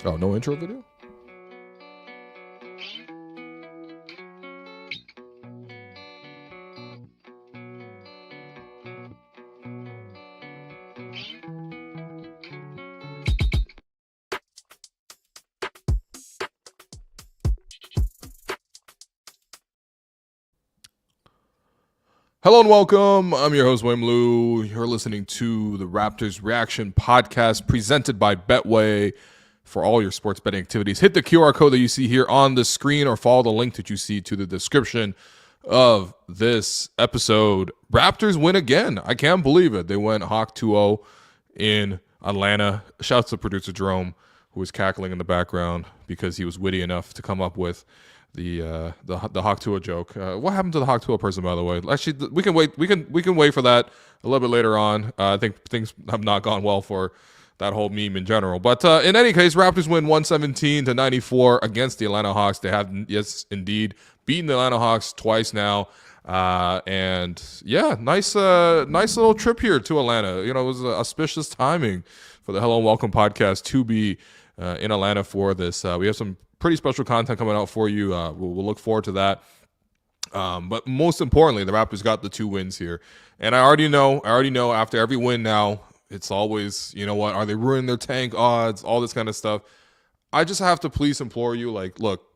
Oh, no intro video? Hello and welcome. I'm your host, William Liu. You're listening to the Raptors Reaction Podcast presented by Betway. For all your sports betting activities, hit the QR code that you see here on the screen or follow the link that you see to the description of this episode. Raptors win again. I can't believe it. They went Hawk 2-0 in Atlanta. Shouts to producer Jerome, who was cackling in the background because he was witty enough to come up with the Hawk 2-0 joke. What happened to the Hawk 2-0 person, by the way? Actually, we can wait. We can wait for that a little bit later on. I think things have not gone well for that whole meme in general. But in any case, Raptors win 117-94 against the Atlanta Hawks. They have, yes, indeed, beaten the Atlanta Hawks twice now. And yeah, nice little trip here to Atlanta. You know, it was auspicious timing for the Hello and Welcome podcast to be in Atlanta for this. We have some pretty special content coming out for you. We'll look forward to that. But most importantly, the Raptors got the 2 wins here. And I already know after every win now, it's always, you know what, are they ruining their tank odds, all this kind of stuff. I just have to please implore you, like, look,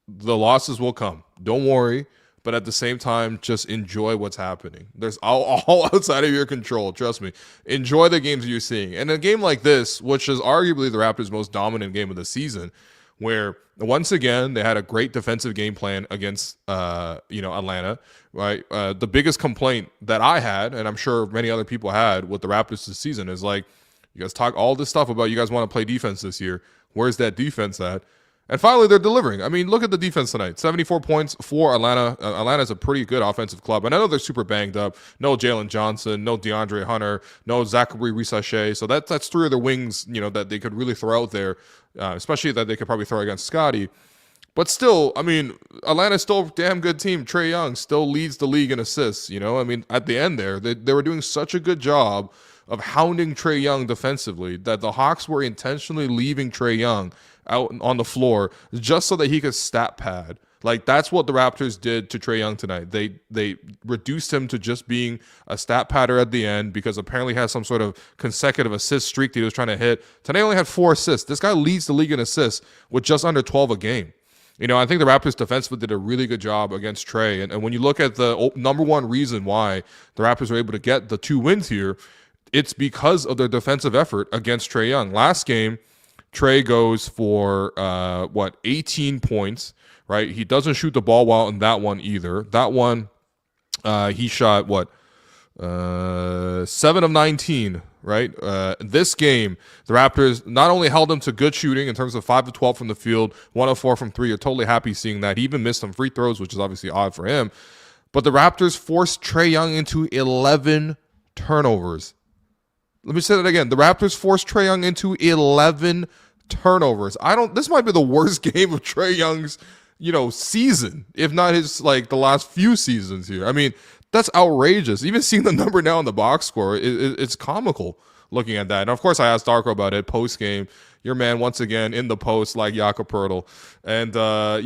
the losses will come. Don't worry. But at the same time, just enjoy what's happening. There's all outside of your control. Trust me. Enjoy the games you're seeing. And a game like this, which is arguably the Raptors' most dominant game of the season, where once again they had a great defensive game plan against Atlanta, right? The biggest complaint that I had, and I'm sure many other people had with the Raptors this season, is like, you guys talk all this stuff about you guys want to play defense this year. Where's that defense at? And finally, they're delivering. I mean, look at the defense tonight. 74 points for Atlanta. Atlanta's a pretty good offensive club. And I know they're super banged up. No Jalen Johnson, no DeAndre Hunter, no Zachary Risachet. So that's 3 of their wings, you know, that they could really throw out there, especially that they could probably throw against Scottie. But still, I mean, Atlanta's still a damn good team. Trae Young still leads the league in assists, you know. I mean, at the end there, they were doing such a good job of hounding Trae Young defensively that the Hawks were intentionally leaving Trae Young out on the floor just so that he could stat pad. Like, that's what the Raptors did to Trae Young tonight. They reduced him to just being a stat padder at the end because apparently he has some sort of consecutive assist streak that he was trying to hit. Tonight he only had 4 assists. This guy leads the league in assists with just under 12 a game. You know, I think the Raptors defensively did a really good job against Trae. And when you look at the number one reason why the Raptors were able to get the 2 wins here, it's because of their defensive effort against Trae Young. Last game, Trae goes for 18 points, right? He doesn't shoot the ball well in that one either. That one, he shot 7 of 19, right? This game, the Raptors not only held him to good shooting in terms of 5 of 12 from the field, 1 of 4 from 3. You're totally happy seeing that. He even missed some free throws, which is obviously odd for him. But the Raptors forced Trae Young into 11 turnovers. Let me say that again. The Raptors forced Trae Young into 11 turnovers. This might be the worst game of Trae Young's, season, if not his, the last few seasons here. I mean, that's outrageous. Even seeing the number now in the box score, it's comical looking at that. And of course, I asked Darko about it post game. Your man once again in the post like Jakob Poeltl. And I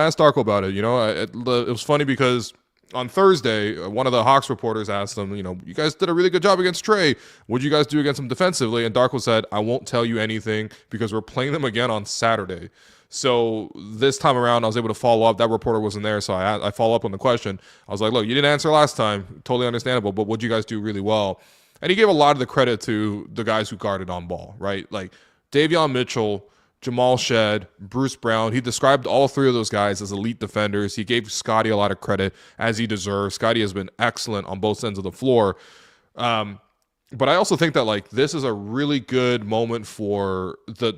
asked Darko about it. It was funny because on Thursday, one of the Hawks reporters asked him, you guys did a really good job against Trae. What'd you guys do against him defensively? And Darko said, I won't tell you anything because we're playing them again on Saturday. So this time around, I was able to follow up. That reporter wasn't there, so I follow up on the question. I was like, look, you didn't answer last time. Totally understandable, but what'd you guys do really well? And he gave a lot of the credit to the guys who guarded on ball, right? Like Davion Mitchell, Jamal Shead, Bruce Brown. He described all 3 of those guys as elite defenders. He gave Scottie a lot of credit, as he deserves. Scottie has been excellent on both ends of the floor. But I also think that this is a really good moment for the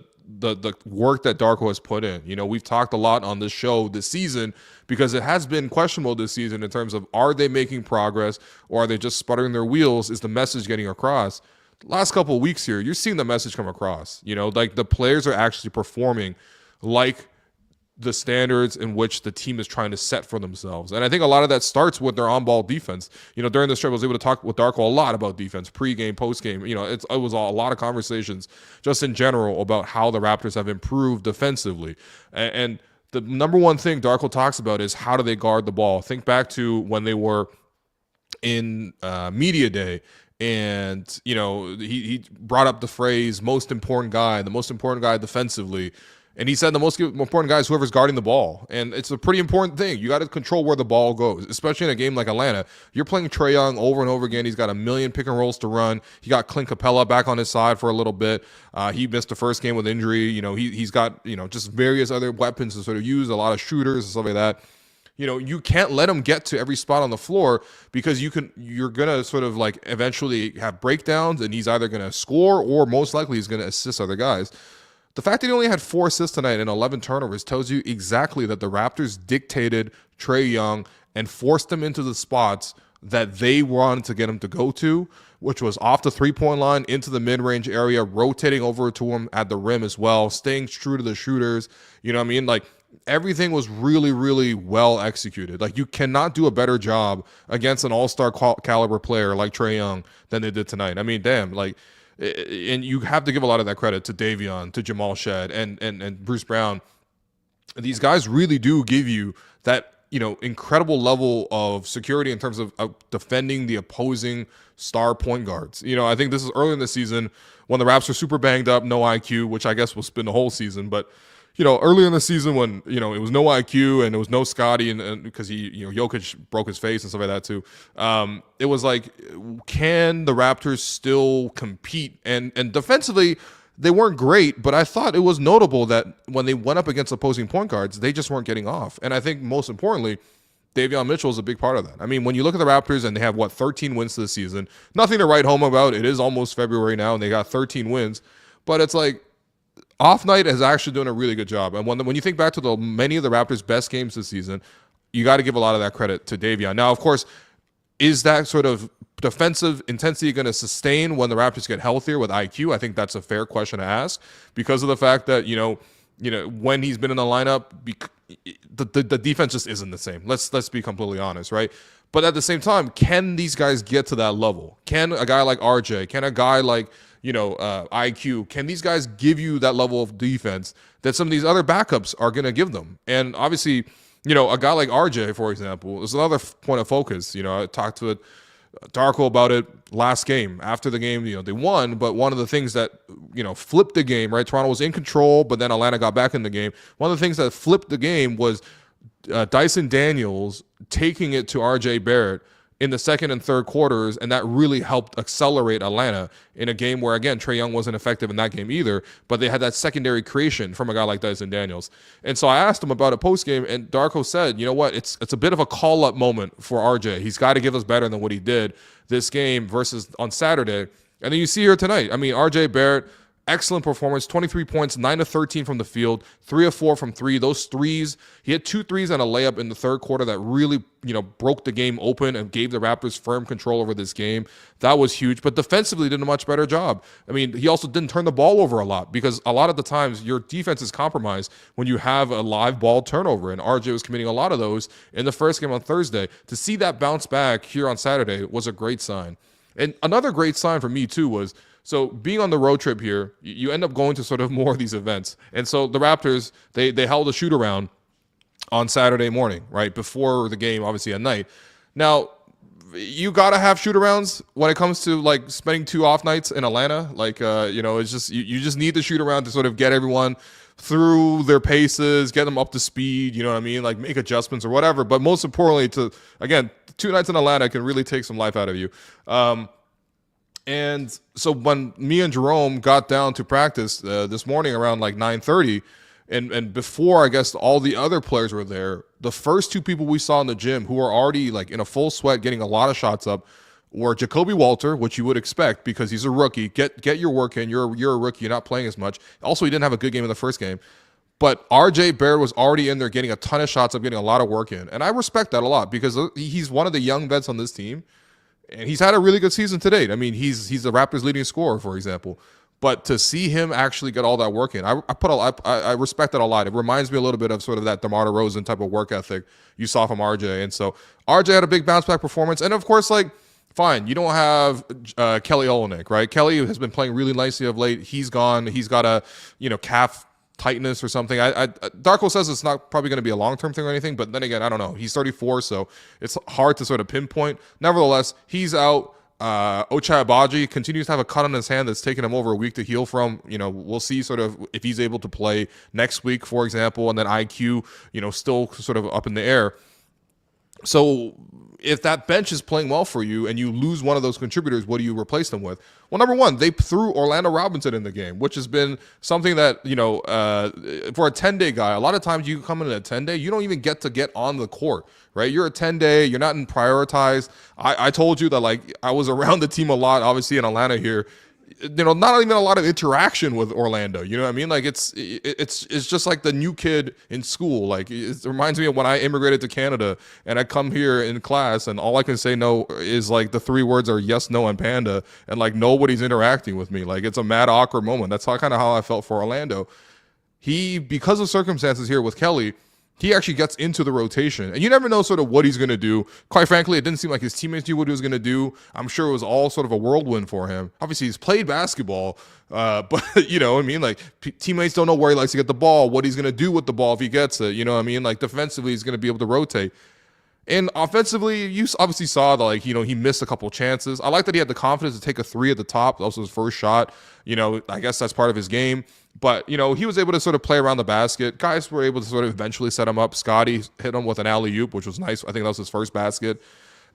work that Darko has put in. We've talked a lot on this show this season because it has been questionable this season in terms of, are they making progress or are they just sputtering their wheels? Is the message getting across? Last couple of weeks here, you're seeing the message come across. The players are actually performing like the standards in which the team is trying to set for themselves. And I think a lot of that starts with their on-ball defense. During this trip, I was able to talk with Darko a lot about defense, pre-game, post-game. It was a lot of conversations just in general about how the Raptors have improved defensively. And the number one thing Darko talks about is how do they guard the ball. Think back to when they were in media day, and he brought up the phrase the most important guy defensively. And he said the most important guy is whoever's guarding the ball. And it's a pretty important thing. You got to control where the ball goes, especially in a game like Atlanta. You're playing Trae Young over and over again. He's got a million pick and rolls to run. He got Clint Capella back on his side for a little bit. He missed the first game with injury. He's got, just various other weapons to sort of use, a lot of shooters and stuff like that. You can't let him get to every spot on the floor, because you're going to sort of like eventually have breakdowns, and he's either going to score or most likely he's going to assist other guys. The fact that he only had 4 assists tonight and 11 turnovers tells you exactly that the Raptors dictated Trae Young and forced him into the spots that they wanted to get him to go to, which was off the three-point line, into the mid-range area, rotating over to him at the rim as well, staying true to the shooters. You know what I mean? Like, everything was really, really well executed. Like, you cannot do a better job against an all-star caliber player like Trae Young than they did tonight. I mean, damn, like, and you have to give a lot of that credit to Davion, to Jamal Shed, and Bruce Brown. These guys really do give you that, incredible level of security in terms of defending the opposing star point guards. I think this is early in the season when the Raps are super banged up, no IQ, which I guess will spin the whole season. But early in the season when, it was no IQ and it was no Scottie, and because Jokic broke his face and stuff like that too. It was like, can the Raptors still compete? And defensively, they weren't great, but I thought it was notable that when they went up against opposing point guards, they just weren't getting off. And I think most importantly, Davion Mitchell is a big part of that. I mean, when you look at the Raptors and they have, 13 wins this season, nothing to write home about. It is almost February now, and they got 13 wins. But it's like, Off Night is actually doing a really good job. And when you think back to many of the Raptors' best games this season, you got to give a lot of that credit to Davion. Now, of course, is that sort of defensive intensity going to sustain when the Raptors get healthier with IQ? I think that's a fair question to ask, because of the fact that, when he's been in the lineup, the defense just isn't the same. Let's be completely honest, right? But at the same time, can these guys get to that level? Can a guy like RJ, can a guy like IQ, can these guys give you that level of defense that some of these other backups are going to give them? And obviously, a guy like RJ, for example, is another point of focus. I talked to Darko about it last game. After the game, they won, but one of the things that, flipped the game, right? Toronto was in control, but then Atlanta got back in the game. One of the things that flipped the game was Dyson Daniels taking it to RJ Barrett in the second and third quarters, and that really helped accelerate Atlanta in a game where, again, Trae Young wasn't effective in that game either, but they had that secondary creation from a guy like Dyson Daniels. And so I asked him about it post-game, and Darko said, you know what, it's a bit of a call-up moment for RJ. He's got to give us better than what he did this game versus on Saturday. And then you see here tonight, I mean, RJ Barrett, excellent performance, 23 points, 9 of 13 from the field, 3 of 4 from 3. Those threes, he had 2 threes and a layup in the third quarter that really, broke the game open and gave the Raptors firm control over this game. That was huge, but defensively did a much better job. I mean, he also didn't turn the ball over a lot, because a lot of the times your defense is compromised when you have a live ball turnover, and RJ was committing a lot of those in the first game on Thursday. To see that bounce back here on Saturday was a great sign. And another great sign for me too was, so being on the road trip here, you end up going to sort of more of these events. And so the Raptors, they held a shoot-around on Saturday morning, right, before the game, obviously at night. Now, you got to have shoot-arounds when it comes to, like, spending 2 off nights in Atlanta. Like, it's just you just need the shoot-around to sort of get everyone through their paces, get them up to speed, you know what I mean, like make adjustments or whatever. But most importantly, again, 2 nights in Atlanta can really take some life out of you. And so when me and Jerome got down to practice this morning around like 9:30, and before I guess all the other players were there, the first 2 people we saw in the gym who were already like in a full sweat, getting a lot of shots up, were Jacoby Walter, which you would expect because he's a rookie. Get your work in. You're a rookie. You're not playing as much. Also, he didn't have a good game in the first game. But RJ Barrett was already in there getting a ton of shots up, getting a lot of work in. And I respect that a lot because he's one of the young vets on this team. And he's had a really good season to date. I mean, he's the Raptors' leading scorer, for example. But to see him actually get all that work in, I respect that a lot. It reminds me a little bit of sort of that DeMar DeRozan type of work ethic you saw from RJ. And so RJ had a big bounce back performance. And of course, like, fine, you don't have Kelly Olynyk, right? Kelly has been playing really nicely of late. He's gone. He's got a, calf tightness or something. Darko says it's not probably going to be a long-term thing or anything, but then again, I don't know. He's 34, so it's hard to sort of pinpoint. Nevertheless, he's out. Ochai Agbaji continues to have a cut on his hand that's taken him over a week to heal from. We'll see sort of if he's able to play next week, for example, and then IQ, still sort of up in the air. So if that bench is playing well for you and you lose one of those contributors, what do you replace them with? Well, number one, they threw Orlando Robinson in the game, which has been something that, for a 10-day guy, a lot of times you come in a 10-day, you don't even get on the court, right? You're a 10-day, you're not in prioritized. I told you that, like, I was around the team a lot, obviously in Atlanta here. Not even a lot of interaction with Orlando. You know what I mean? Like, it's just like the new kid in school. Like, it reminds me of when I immigrated to Canada and I come here in class and all I can say no is like the three words are yes, no, and panda. And like nobody's interacting with me. Like, it's a mad awkward moment. That's kind of how I felt for Orlando. Because of circumstances here with Kelly, he actually gets into the rotation. And you never know sort of what he's going to do. Quite frankly, it didn't seem like his teammates knew what he was going to do. I'm sure it was all sort of a whirlwind for him. Obviously, he's played basketball, but you know what I mean? Like, teammates don't know where he likes to get the ball, what he's going to do with the ball if he gets it. You know what I mean? Like, defensively, he's going to be able to rotate. And offensively, you obviously saw that, like, he missed a couple chances. I like that he had the confidence to take a three at the top. That was his first shot. I guess that's part of his game. But, he was able to sort of play around the basket. Guys were able to sort of eventually set him up. Scottie hit him with an alley-oop, which was nice. I think that was his first basket.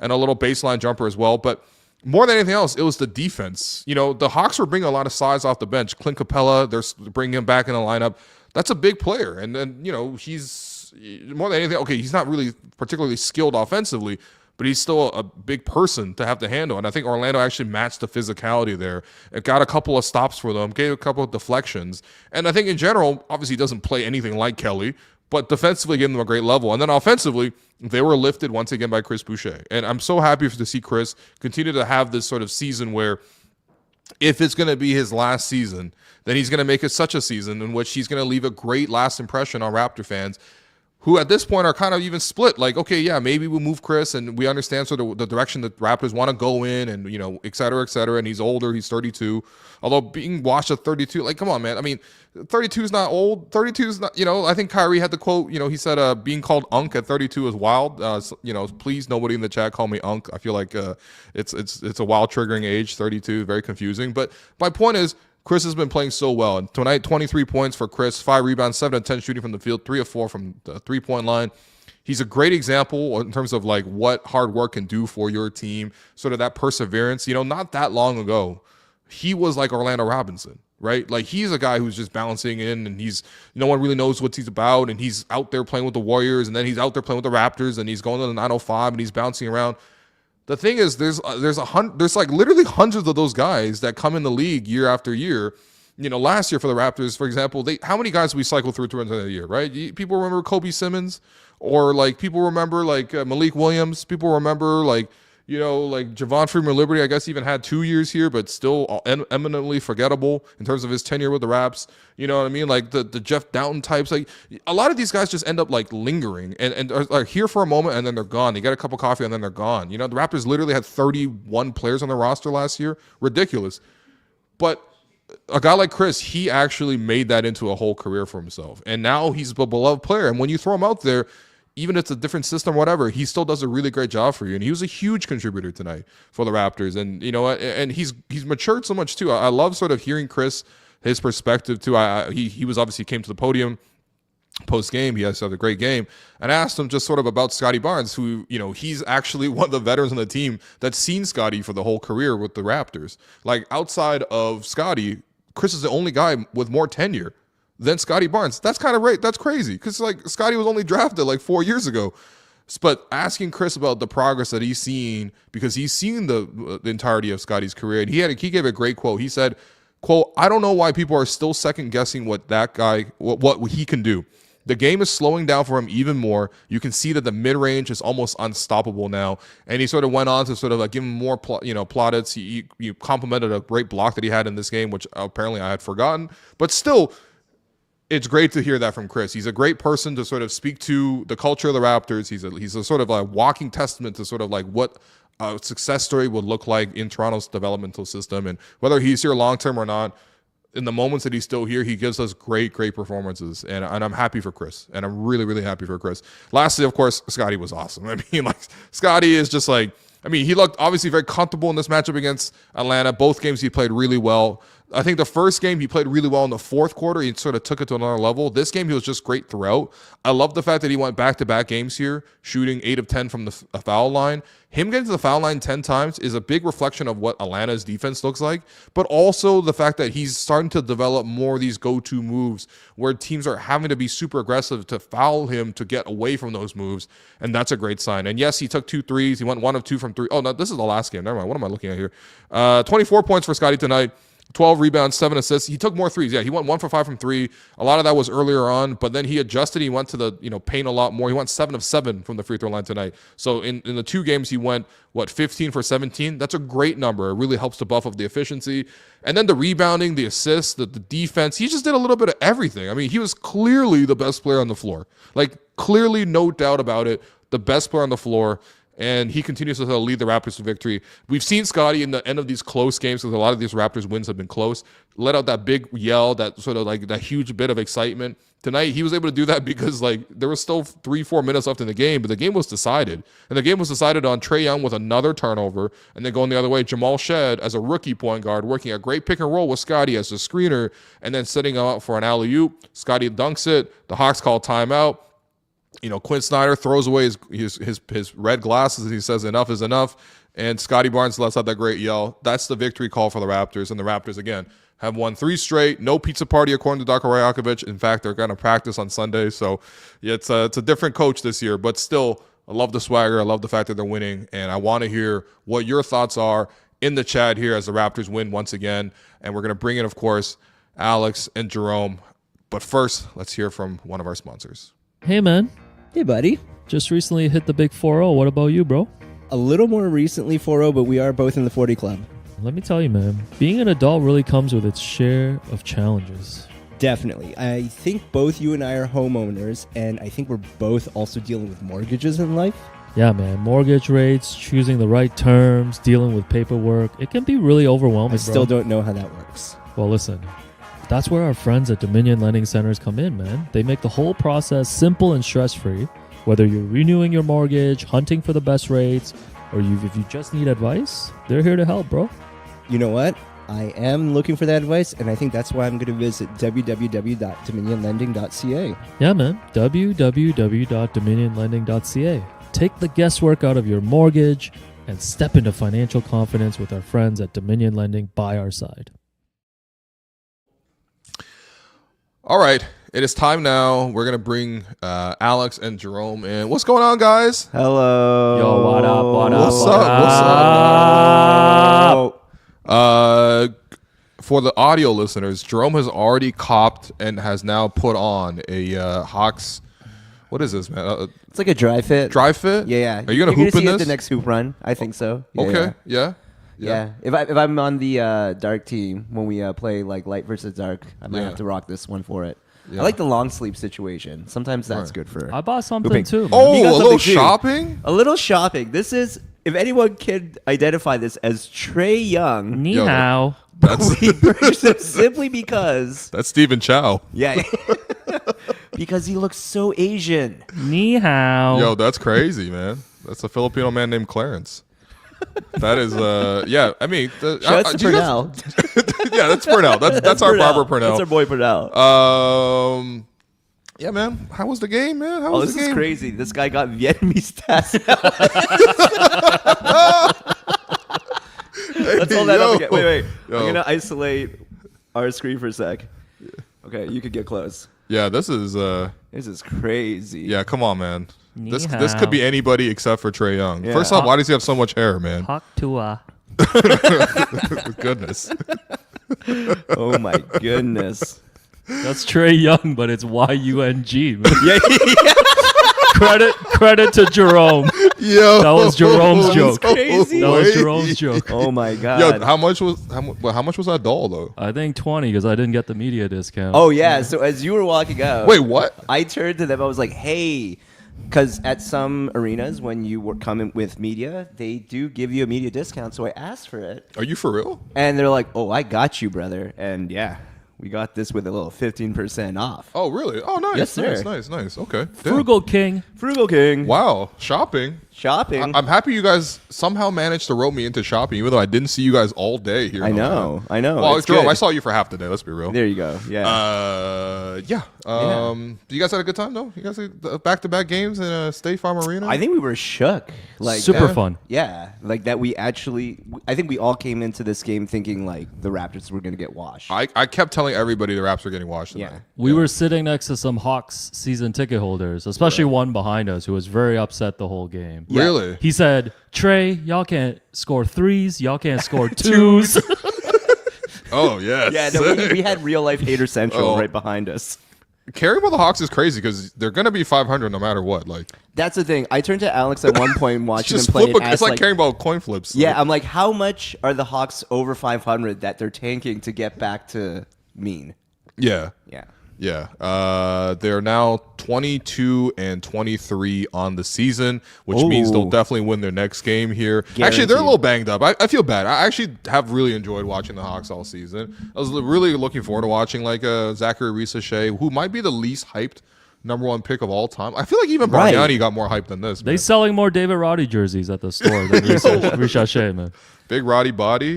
And a little baseline jumper as well. But more than anything else, it was the defense. The Hawks were bringing a lot of size off the bench. Clint Capella, they're bringing him back in the lineup. That's a big player. And then, he's more than anything, okay, he's not really particularly skilled offensively, but he's still a big person to have to handle. And I think Orlando actually matched the physicality there. It got a couple of stops for them, gave a couple of deflections. And I think in general, obviously he doesn't play anything like Kelly, but defensively gave them a great level. And then offensively, they were lifted once again by Chris Boucher. And I'm so happy to see Chris continue to have this sort of season where if it's going to be his last season, then he's going to make it such a season in which he's going to leave a great last impression on Raptor fans, who at this point are kind of even split. Like, okay, yeah, maybe we'll move Chris and we understand sort of the direction that Raptors want to go in and, et cetera, et cetera. And he's older. He's 32. Although being washed at 32, like, come on, man. I mean, 32 is not old. 32 is not, I think Kyrie had the quote, he said being called Unk at 32 is wild. Please, nobody in the chat call me Unk. I feel like it's a wild triggering age, 32, very confusing. But my point is, Chris has been playing so well. And tonight, 23 points for Chris, 5 rebounds, 7 of 10 shooting from the field, 3 of 4 from the three-point line. He's a great example in terms of like what hard work can do for your team, sort of that perseverance. Not that long ago, he was like Orlando Robinson, right? Like, he's a guy who's just bouncing in and no one really knows what he's about. And he's out there playing with the Warriors, and then he's out there playing with the Raptors, and he's going to the 905 and he's bouncing around. The thing is, there's like literally hundreds of those guys that come in the league year after year. Last year for the Raptors, for example, how many guys we cycled through towards the end of the year, right? People remember Kobe Simmons, or like people remember like Malik Williams. People remember like Javon Freeman Liberty, I guess, even had 2 years here, but still eminently forgettable in terms of his tenure with the Raps. You know what I mean? Like the Jeff Downton types. Like, a lot of these guys just end up like lingering and are here for a moment and then they're gone. They get a cup of coffee and then they're gone. The Raptors literally had 31 players on their roster last year. Ridiculous. But a guy like Chris, he actually made that into a whole career for himself. And now he's a beloved player. And when you throw him out there, even if it's a different system, whatever, he still does a really great job for you. And he was a huge contributor tonight for the Raptors. And, and he's matured so much too. I love sort of hearing Chris, his perspective too. He was obviously came to the podium post-game. He had a great game. And I asked him just sort of about Scottie Barnes, who, he's actually one of the veterans on the team that's seen Scottie for the whole career with the Raptors. Like, outside of Scottie, Chris is the only guy with more tenure than Scottie Barnes. That's kind of right. That's crazy, because like Scottie was only drafted like 4 years ago. But asking Chris about the progress that he's seen, because he's seen the entirety of Scottie's career, and he gave a great quote. He said, quote, "I don't know why people are still second guessing what that guy, what he can do. The game is slowing down for him even more. You can see that the mid-range is almost unstoppable now. And he sort of went on to sort of like give him more plaudits. He complimented a great block that he had in this game, which apparently I had forgotten. But still, it's great to hear that from Chris. He's a great person to sort of speak to the culture of the Raptors. He's a sort of a walking testament to sort of like what a success story would look like in Toronto's developmental system. And whether he's here long-term or not, in the moments that he's still here, he gives us great performances, and I'm happy for Chris, and I'm really, really happy for Chris. Lastly, of course, Scottie was awesome. I mean, like, Scottie is just like, I mean, he looked obviously very comfortable in this matchup against Atlanta. Both games he played really well. I think the first game he played really well in the fourth quarter. He sort of took it to another level. This game he was just great throughout. I love the fact that he went back-to-back games here, shooting 8 of 10 from the foul line. Him getting to the foul line 10 times is a big reflection of what Atlanta's defense looks like, but also the fact that he's starting to develop more of these go-to moves where teams are having to be super aggressive to foul him to get away from those moves, and that's a great sign. And yes, he took 2 threes. He went 1 of 2 from 3. Oh, no, this is the last game. Never mind. What am I looking at here? 24 points for Scottie tonight. 12 rebounds, 7 assists. He took more threes. Yeah, he went 1 for 5 from 3. A lot of that was earlier on, but then he adjusted. He went to the paint a lot more. He went 7 of 7 from the free throw line tonight. So in the 2 games, he went, 15 for 17? That's a great number. It really helps to buff up the efficiency. And then the rebounding, the assists, the defense. He just did a little bit of everything. I mean, he was clearly the best player on the floor. Like, clearly, no doubt about it, the best player on the floor. And he continues to lead the Raptors to victory. We've seen Scottie in the end of these close games, because a lot of these Raptors wins have been close, let out that big yell, that sort of like that huge bit of excitement. Tonight, he was able to do that because like there was still 3-4 minutes left in the game, but the game was decided. And the game was decided on Trae Young with another turnover, and then going the other way, Jamal Shed as a rookie point guard, working a great pick and roll with Scottie as a screener, and then setting him up for an alley-oop. Scottie dunks it. The Hawks call timeout. Quinn Snyder throws away his red glasses and he says enough is enough. And Scottie Barnes lets out that great yell. That's the victory call for the Raptors. And the Raptors, again, have won 3 straight. No pizza party, according to Dr. Rajakovic. In fact, they're going to practice on Sunday. So yeah, it's a different coach this year. But still, I love the swagger. I love the fact that they're winning. And I want to hear what your thoughts are in the chat here as the Raptors win once again. And we're going to bring in, of course, Alex and Jerome. But first, let's hear from one of our sponsors. Hey, man. Hey, buddy. Just recently hit the big 4-0. What about you, bro? A little more recently 4-0, but we are both in the 40 club. Let me tell you, man, being an adult really comes with its share of challenges. Definitely. I think both you and I are homeowners, and I think we're both also dealing with mortgages in life. Yeah, man. Mortgage rates, choosing the right terms, dealing with paperwork. It can be really overwhelming, I still don't know how that works. Well, listen. That's where our friends at Dominion Lending Centers come in, man. They make the whole process simple and stress-free. Whether you're renewing your mortgage, hunting for the best rates, or if you just need advice, they're here to help, bro. You know what? I am looking for that advice, and I think that's why I'm going to visit www.dominionlending.ca. Yeah, man. www.dominionlending.ca. Take the guesswork out of your mortgage and step into financial confidence with our friends at Dominion Lending by our side. All right, it is time now. We're going to bring Alex and Jerome in. What's going on, guys? Hello. Yo, what up, what up, What's up? For the audio listeners, Jerome has already copped and has now put on a Hawks. What is this, man? It's like a dry fit. Dry fit? Yeah. Are you going to hoop in this? The next hoop run. I think so. Okay, yeah. If I'm on the dark team when we play like light versus dark, I might have to rock this one for it. Yeah. I like the long sleeve situation. Sometimes that's good for. I bought something hooping. too. Man. Oh, a little shopping. A little shopping. This is, if anyone can identify this as Trey Young. Ni hao. We purchased him simply because. That's Stephen Chow. Yeah. Because he looks so Asian. Ni hao. Yo, that's crazy, man. That's a Filipino man named Clarence. That is, yeah. I mean, that's Purnell. Yeah, that's Purnell. That's our Purnell. barber Purnell. That's our boy Purnell. Yeah, man. How was the game, man? This is crazy. This guy got Vietnamese tats. Let's hold that up again. Wait. Yo. I'm gonna isolate our screen for a sec. Okay, you could get close. Yeah, this is crazy. Yeah, come on, man. This could be anybody except for Trey Young. Yeah. First off, why does he have so much hair, man? Hawk Tua. Goodness. Oh my goodness. That's Trey Young, but it's Y-U-N-G. Man. Yeah. Credit to Jerome. Yo, That was Jerome's joke. crazy. That was Jerome's joke. Oh my god. Yo, how much was that doll though? I think 20 because I didn't get the media discount. Oh yeah. So as you were walking out, Wait, what? I turned to them. I was like, "Hey." Because at some arenas, when you were coming with media, they do give you a media discount. So I asked for it. Are you for real? And they're like, "Oh, I got you, brother." And yeah, we got this with a little 15% off. Oh, really? Oh, nice. Yes, sir. Nice. Okay. Damn. Frugal King. Frugal King. Wow. Shopping. Shopping. I'm happy you guys somehow managed to rope me into shopping, even though I didn't see you guys all day here. I know. Well, It's Jerome, good. I saw you for half the day. Let's be real. There you go. Yeah. Yeah. You guys had a good time though. You guys had back-to-back games in State Farm Arena. I think we were shook. Like Super fun. Yeah, like that. I think we all came into this game thinking like the Raptors were gonna get washed. I kept telling everybody the Raps were getting washed tonight. Yeah. We were sitting next to some Hawks season ticket holders, especially one behind us who was very upset the whole game. Yeah. Really? He said, Trey, y'all can't score threes. Y'all can't score twos. Oh yes. Yeah, no, we had real life hater central Oh. right behind us. Caring about the Hawks is crazy because they're gonna be 500 no matter what. Like, That's the thing. I turned to Alex at one point watching just them play. flip. And It's asked, like caring about coin flips. yeah, Like, I'm like, how much are the Hawks over 500 that they're tanking to get back to mean? yeah. Yeah. They're now 22-23 on the season, which means they'll Ooh. definitely win their next game here. Actually, they're a Guaranteed. little banged up. I feel bad. I actually have really enjoyed watching the Hawks all season. I was really looking forward to watching like Zachary Risa-Shea, who might be the least hyped number one pick of all time. I feel like even Right. Bargnani got more hype than this. They Man. selling more David Roddy jerseys at the store than Ricochet, man. Big Roddy body,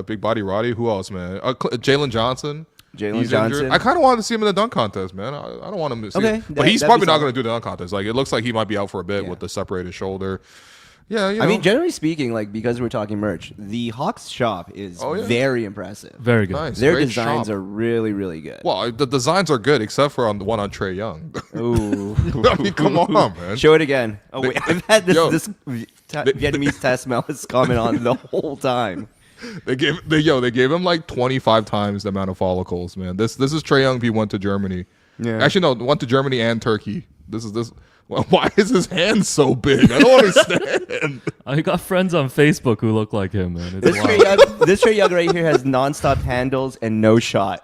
big body Roddy. Who else, man? Jalen Johnson. Jalen He's Johnson. injured. I kind of wanted to see him in the dunk contest, man. I don't want him to see Okay, it. But he's that'd probably be not solid. going to do the dunk contest. Like, it looks like he might be out for a bit Yeah. with the separated shoulder. Yeah, you know. I mean, generally speaking, like because we're talking merch, the Hawks shop is Oh, yeah. very impressive. Very good. nice. Their Great designs shop. are really, really good. Well, the designs are good, except for on the one on Trey Young. Ooh. I mean, come on, man. Show it again. Oh wait, I've had this Yo. Vietnamese test Mellis comment on the whole time. They gave him like 25 times the amount of follicles, man. This is Trey Young if he went to Germany. Yeah. Actually, no, went to Germany and Turkey. This. Well, why is his hand so big? I don't understand. I got friends on Facebook who look like him, man. It's This Trey wild. Young, this Trey Young right here has nonstop handles and no shot.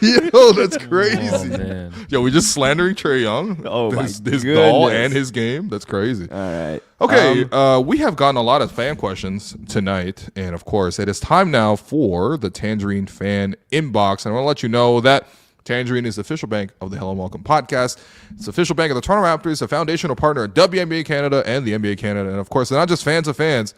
Yo, that's crazy. Oh, man. Yo, we just slandering Trey Young. Oh, my his doll goodness. and his game. That's crazy. All right. Okay, we have gotten a lot of fan questions tonight, and of course, it is time now for the Tangerine fan inbox. And I want to let you know that Tangerine is the official bank of the Hello and Welcome podcast. It's the official bank of the Toronto Raptors, a foundational partner of WNBA Canada and the NBA Canada. And of course, they're not just fans of fans.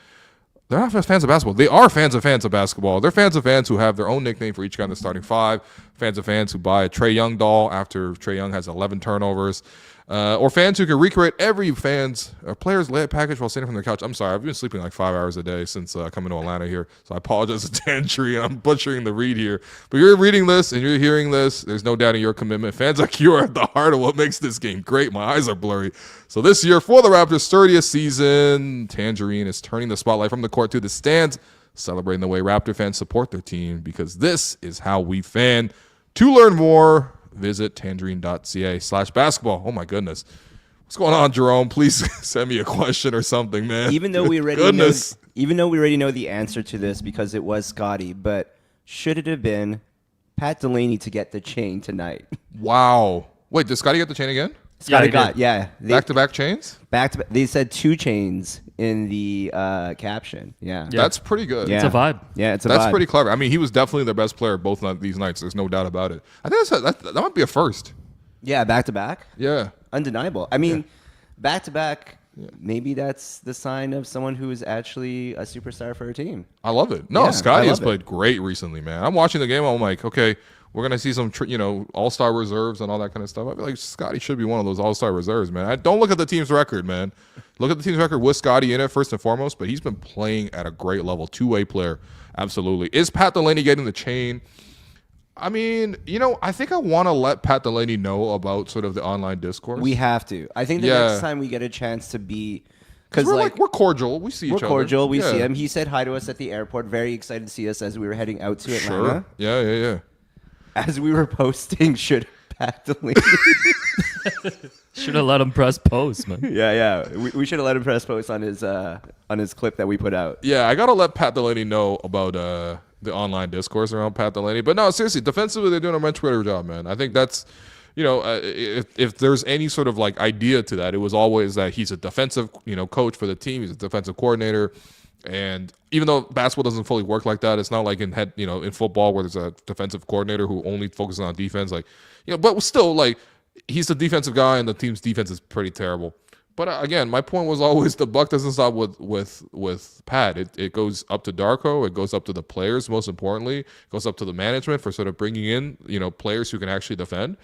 They're not just fans of basketball. They are fans of basketball. They're fans of fans who have their own nickname for each guy in the starting five. Fans of fans who buy a Trey Young doll after Trey Young has 11 turnovers. Or fans who can recreate every player's layup package while sitting from their couch. I'm sorry, I've been sleeping like 5 hours a day since coming to Atlanta here, so I apologize to Tangerine. I'm butchering the read here. But you're reading this and you're hearing this. There's no doubt in your commitment. Fans like you are at the heart of what makes this game great. My eyes are blurry. So this year, for the Raptors' 30th season, Tangerine is turning the spotlight from the court to the stands, celebrating the way Raptor fans support their team, because this is how we fan. To learn more, visit tangerine.ca/basketball. Oh my goodness. What's going on, Jerome? Please send me a question or something, man. Even though we already Goodness. know the answer to this because it was Scottie, but should it have been Pat Delany to get the chain tonight? Wow. Wait, did Scottie get the chain again? Scottie he got, did. yeah. Back-to-back chains? They said 2 chains in the caption. Yeah. That's pretty good. Yeah. It's a vibe. Yeah, it's a That's vibe. pretty clever. I mean, he was definitely their best player both these nights. There's no doubt about it. I think that might be a first. Yeah, back to back. Yeah. Undeniable. I mean, back to back, maybe that's the sign of someone who is actually a superstar for a team. I love it. No, Yeah, Scottie I has love played great recently, man. I'm watching the game. I'm like, okay, we're gonna see some, all-star reserves and all that kind of stuff. I feel like Scottie should be one of those all-star reserves, man. Don't look at the team's record, man. Look at the team's record with Scottie in it first and foremost, but he's been playing at a great level, two-way player, absolutely. Is Pat Delany getting the chain? I mean, I think I want to let Pat Delany know about sort of the online discourse. We have to. I think the next time we get a chance to be, because we're cordial. We see each we're other. cordial. We Yeah. see him. He said hi to us at the airport. Very excited to see us as we were heading out to Atlanta. Sure. Yeah. As we were posting, should Pat Delaney. Should have let him press post, man. Yeah. We should have let him press post on his clip that we put out. Yeah, I gotta let Pat Delaney know about the online discourse around Pat Delaney. But no, seriously, defensively, they're doing a much better job, man. I think that's, if there's any sort of like idea to that, it was always that he's a defensive, coach for the team. He's a defensive coordinator. And even though basketball doesn't fully work like that, it's not like in football where there's a defensive coordinator who only focuses on defense. Like, but still, like, he's the defensive guy, and the team's defense is pretty terrible. But again, my point was always the buck doesn't stop with Pat. It goes up to Darko. It goes up to the players. Most importantly, it goes up to the management for sort of bringing in players who can actually defend.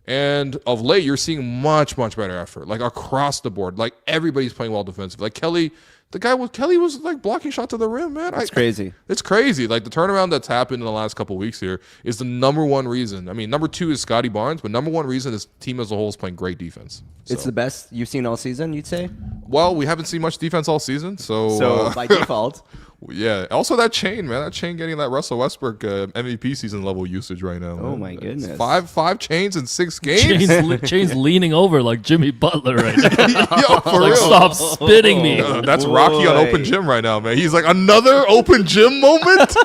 And of late, you're seeing much, much better effort, like across the board. Like everybody's playing well defensive. Like Kelly was like blocking shots to the rim, man. It's crazy. It's crazy. Like the turnaround that's happened in the last couple of weeks here is the number one reason. I mean, number two is Scottie Barnes, but number one reason is team as a whole is playing great defense. It's the best you've seen all season, you'd say? Well, we haven't seen much defense all season, so by default. Yeah. Also, that chain, man. That chain getting that Russell Westbrook MVP season level usage right now. Oh, man. my goodness. Five chains in 6 games. Chain's leaning over like Jimmy Butler right now. Yo, for like, real. stop spitting me. That's Rocky on open gym right now, man. He's like, another open gym moment?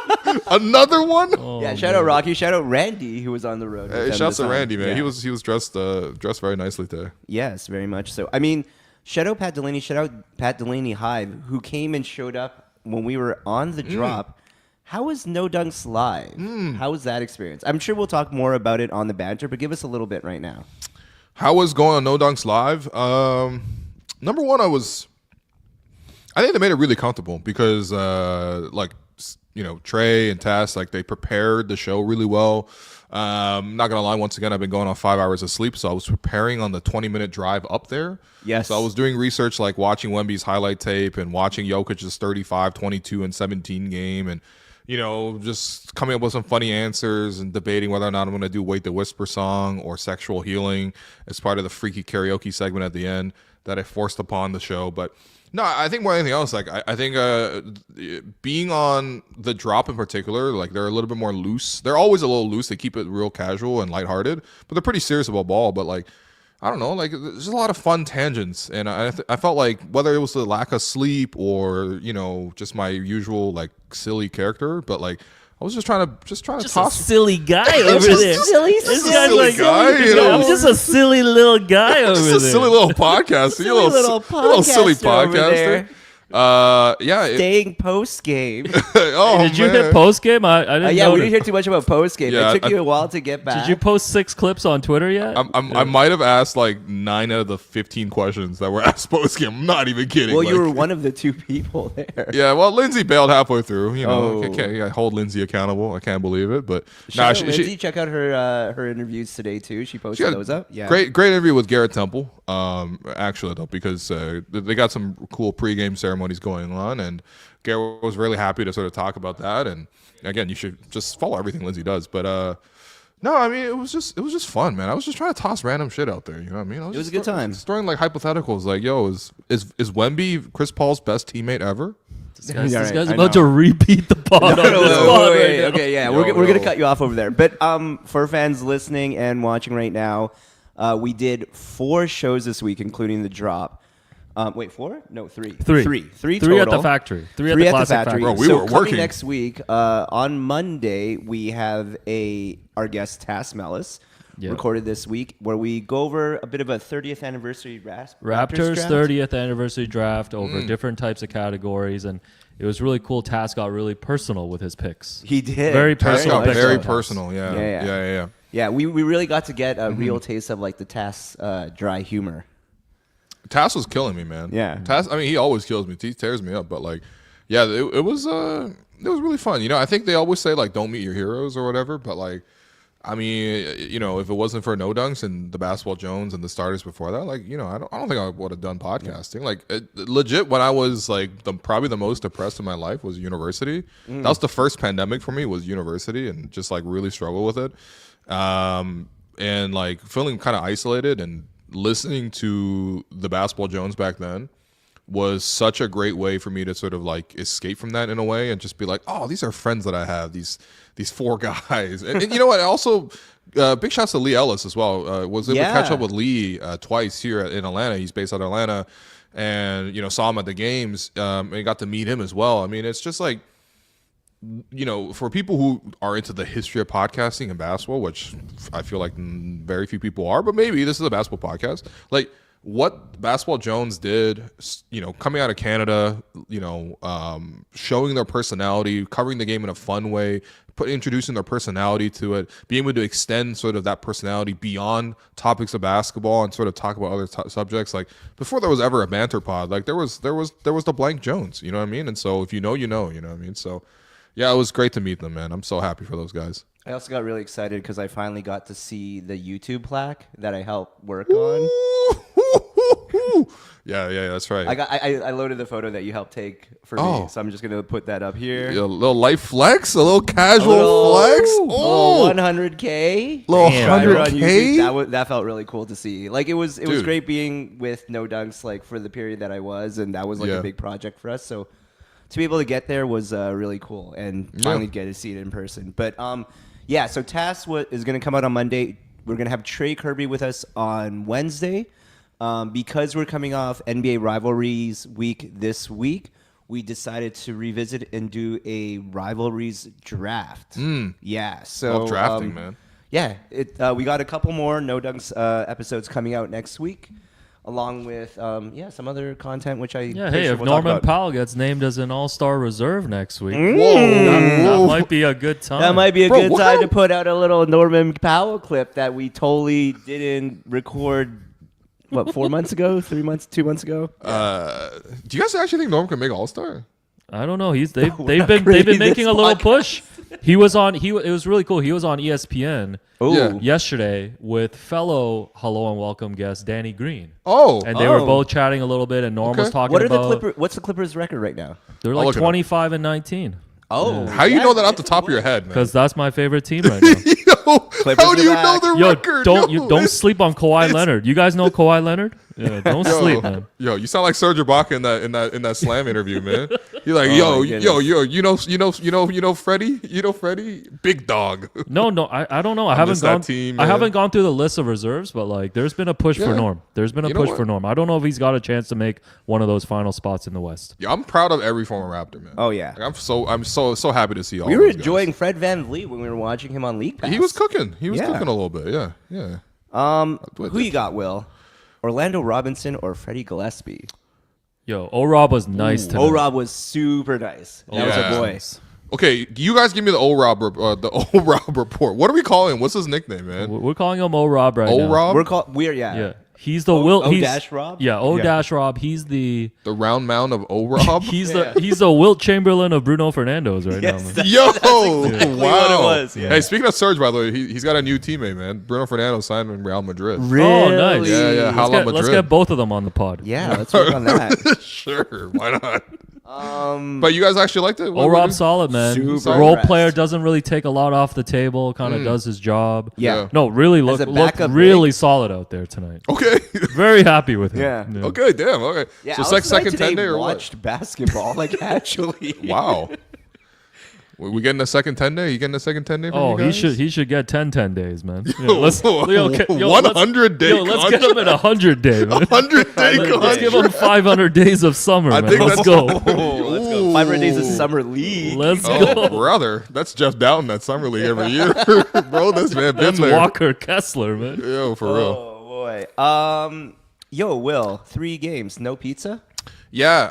Another one? Oh, yeah, shout out Rocky. Shout out Randy, who was on the road. Hey, shouts out Randy, man. Yeah. He was dressed very nicely today. Yes, very much so. I mean, shout out Pat Delaney. Shout out Pat Delaney Hive, who came and showed up when we were on the drop. How was No Dunks live? How was that experience? I'm sure we'll talk more about it on the banter, but give us a little bit right now. How was going on No Dunks live? Number one, I think they made it really comfortable because Trae and Tass, like, they prepared the show really well. Not gonna lie, once again, I've been going on 5 hours of sleep, so I was preparing on the 20-minute drive up there. Yes. So I was doing research, like watching Wemby's highlight tape and watching Jokic's 35, 22, and 17 game, and just coming up with some funny answers and debating whether or not I'm going to do Wait the Whisper song or Sexual Healing as part of the freaky karaoke segment at the end that I forced upon the show. But no, I think more than anything else, like I think being on the drop in particular, like they're a little bit more loose. They're always a little loose. They keep it real casual and lighthearted, but they're pretty serious about ball. But like, I don't know, like there's a lot of fun tangents, and I felt like whether it was the lack of sleep or just my usual like silly character, but like I was just trying to toss a silly guy over there. Silly guy. I'm just a silly little guy over there. Just a silly little podcaster. You're a little silly podcaster. Staying post game. Did you hit post game? I didn't. Yeah, we didn't hear too much about post game. Yeah, it took you a while to get back. Did you post 6 clips on Twitter yet? I might have asked like 9 out of the 15 questions that were asked post game. I'm not even kidding. Well, you were one of the 2 people there. Yeah, well, Lindsay bailed halfway through. I can't hold Lindsay accountable. I can't believe it. But Lindsay, check out her interviews today too. She posted those up. Yeah, great interview with Garrett Temple. Actually though, because they got some cool pregame ceremonies going on, and Garrett was really happy to sort of talk about that. And again, you should just follow everything Lindsay does. But no, I mean it was just fun, man. I was just trying to toss random shit out there. You know what I mean? It was a good time. Just throwing like hypotheticals, like, yo, is Wemby Chris Paul's best teammate ever? This guy's about to repeat the pod. Wait. Okay, yeah, we're gonna cut you off over there. But for fans listening and watching right now, we did 4 shows this week, including the drop. 4? No, 3. 3 total. At the factory. 3 at the classic factory. Bro, we were working. Next week, on Monday, we have our guest Tass Mellis. Yep. Recorded this week, where we go over a bit of a 30th anniversary Raptors draft. 30th anniversary draft over different types of categories, and it was really cool. Tass got really personal with his picks. He did. Very Tass personal. got very personal. Yeah. Yeah, we really got to get a real taste of like the Tass dry humor. Tass was killing me, man. Yeah. Tass, I mean, he always kills me. He tears me up, but like, yeah, it was really fun. I think they always say like don't meet your heroes or whatever, but like, I mean, if it wasn't for No Dunks and the Basketball Jones and the starters before that, like, I don't think I would have done podcasting. Like, legit, when I was like probably the most depressed in my life was university. That was the first pandemic for me, was university, and just like really struggled with it, and like feeling kind of isolated, and listening to the Basketball Jones back then was such a great way for me to sort of like escape from that in a way and just be like, oh, these are friends that I have, these 4 guys. And you know what? Also, big shouts to Lee Ellis as well. Was able to catch up with Lee twice here in Atlanta. He's based out of Atlanta, and saw him at the games and got to meet him as well. I mean, it's just like, for people who are into the history of podcasting and basketball, which I feel like very few people are, but maybe this is a basketball podcast. Like what Basketball Jones did, coming out of Canada, showing their personality, covering the game in a fun way, introducing their personality to it, being able to extend sort of that personality beyond topics of basketball and sort of talk about other subjects. Like before there was ever a banter pod, like there was the blank Jones, you know what I mean? And so if you know what I mean? So yeah, it was great to meet them, man. I'm so happy for those guys. I also got really excited because I finally got to see the YouTube plaque that I helped work on. Yeah, that's right. I loaded the photo that you helped take for me, so I'm just gonna put that up here. A little life flex, a little casual flex. Oh, 100K. Little 100K. That felt really cool to see. Like it was great being with No Dunks like for the period that I was, and that was like a big project for us. So to be able to get there was really cool, and finally get to see it in person. But so TAS is going to come out on Monday. We're going to have Trey Kirby with us on Wednesday. Because we're coming off NBA rivalries week this week, we decided to revisit and do a rivalries draft. Yeah, so love drafting, man. Yeah, we got a couple more No Dunks episodes coming out next week, along with some other content which I if Norman Powell gets named as an All-Star reserve next week, that might be a good time. That might be a good time to put out a little Norman Powell clip that we totally didn't record. What, 4 months ago, 3 months, 2 months ago? Do you guys actually think Norm can make All-Star? I don't know. They've been making a little push. He was on. It was really cool. He was on ESPN yesterday with fellow Hello and Welcome guest Danny Green. And they were both chatting a little bit, and Norm was talking about what's the Clippers' record right now? They're like 25-19. How do you know that off the top of your head, man? Because that's my favorite team right now. How do you know their record? Don't sleep on Kawhi Leonard. You guys know Kawhi Leonard? Yeah, don't sleep, man. Yo, you sound like Serge Ibaka in that Slam interview, man. You're like, you know Freddie? You know Freddie? Big dog. No, I don't know. I haven't gone through the list of reserves, but like there's been a push for Norm. There's been a push for Norm. I don't know if he's got a chance to make one of those final spots in the West. Yeah, I'm proud of every former Raptor, man. Oh yeah. Like, I'm so happy to see all. We were enjoying Fred VanVleet when we were watching him on League Pass. He was cooking. He was cooking a little bit. Yeah. Who you got, Will? Orlando Robinson or Freddie Gillespie? Yo, O-Rob was nice tonight. O-Rob was super nice. That was a boy. Okay, you guys give me the O-Rob report. What are we calling him? What's his nickname, man? We're calling him O-Rob right now. O-Rob? Yeah. He's the O-Rob? Yeah, O-Rob. He's the round mound of O-Rob? he's the Wilt Chamberlain of Bruno Fernando's right now, man. Yo, exactly what it was. Yeah. Hey, speaking of Serge, by the way, he's got a new teammate, man. Bruno Fernando signed in Real Madrid. Really? Oh, nice. Yeah. Let's get both of them on the pod. Yeah, let's work on that. Sure, why not? But you guys actually liked it? O-Rob's solid, man. Super Role impressed. player, doesn't really take a lot off the table, kind of does his job. Yeah. No, really looked really solid out there tonight. Okay. Very happy with him. Yeah. Okay, damn. Okay. Yeah, so second 10 day or what? Watched basketball, like actually. Wow. We getting a second 10 day? You getting a second 10 day? Oh, he should get 10 days, man. Let's 100 day. Let's get him at 100 day, man. 100 day. Let's give him 500 days of summer, man. Let's go. Let's go. 500 days of summer league. Let's go, brother. That's Jeff Dowtin that summer league every year, bro. This man been there. Walker Kessler, man. Yo, for real. Oh boy. Yo, Will, 3 games, no pizza? Yeah,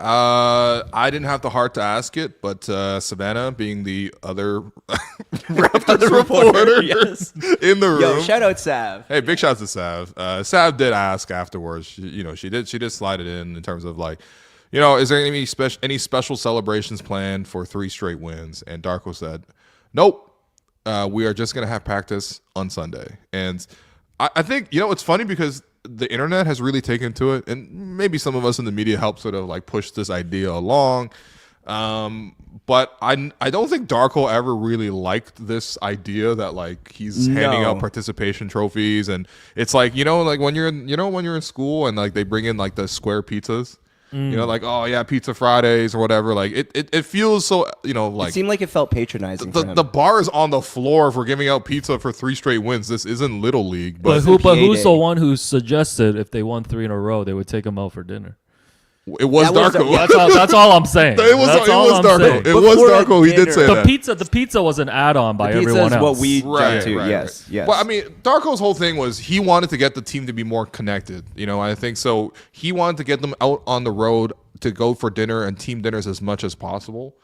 I didn't have the heart to ask it, but Savannah, being the other Raptors reporter in the room. Yo, shout out Sav. Hey, big shouts to Sav. Sav did ask afterwards. She did slide it in terms of like, is there any special celebrations planned for 3 straight wins? And Darko said, nope. We are just gonna have practice on Sunday. And I think it's funny because the internet has really taken to it, and maybe some of us in the media helped sort of like push this idea along. But I don't think Darko ever really liked this idea that like he's handing out participation trophies, and it's like like when you're in school and like they bring in like the square pizzas. You know, like, oh yeah, Pizza Fridays or whatever. Like it feels so, like It seemed like it felt patronizing for him. the bar is on the floor for giving out pizza for 3 straight wins. This isn't Little League, but But PA who's the day. one who suggested if they won 3 in a row, they would take them out for dinner? it was That was Darko. That's all I'm saying. It was That's all I'm Darko. saying. It was Before Darko. He did dinner. say that. The pizza was an add-on by The pizza everyone is else. what we Right, jumped to. right, Yes, right. yes. Well, I mean, Darko's whole thing was he wanted to get the team to be more connected. I think so. He wanted to get them out on the road to go for dinner and team dinners as much as possible.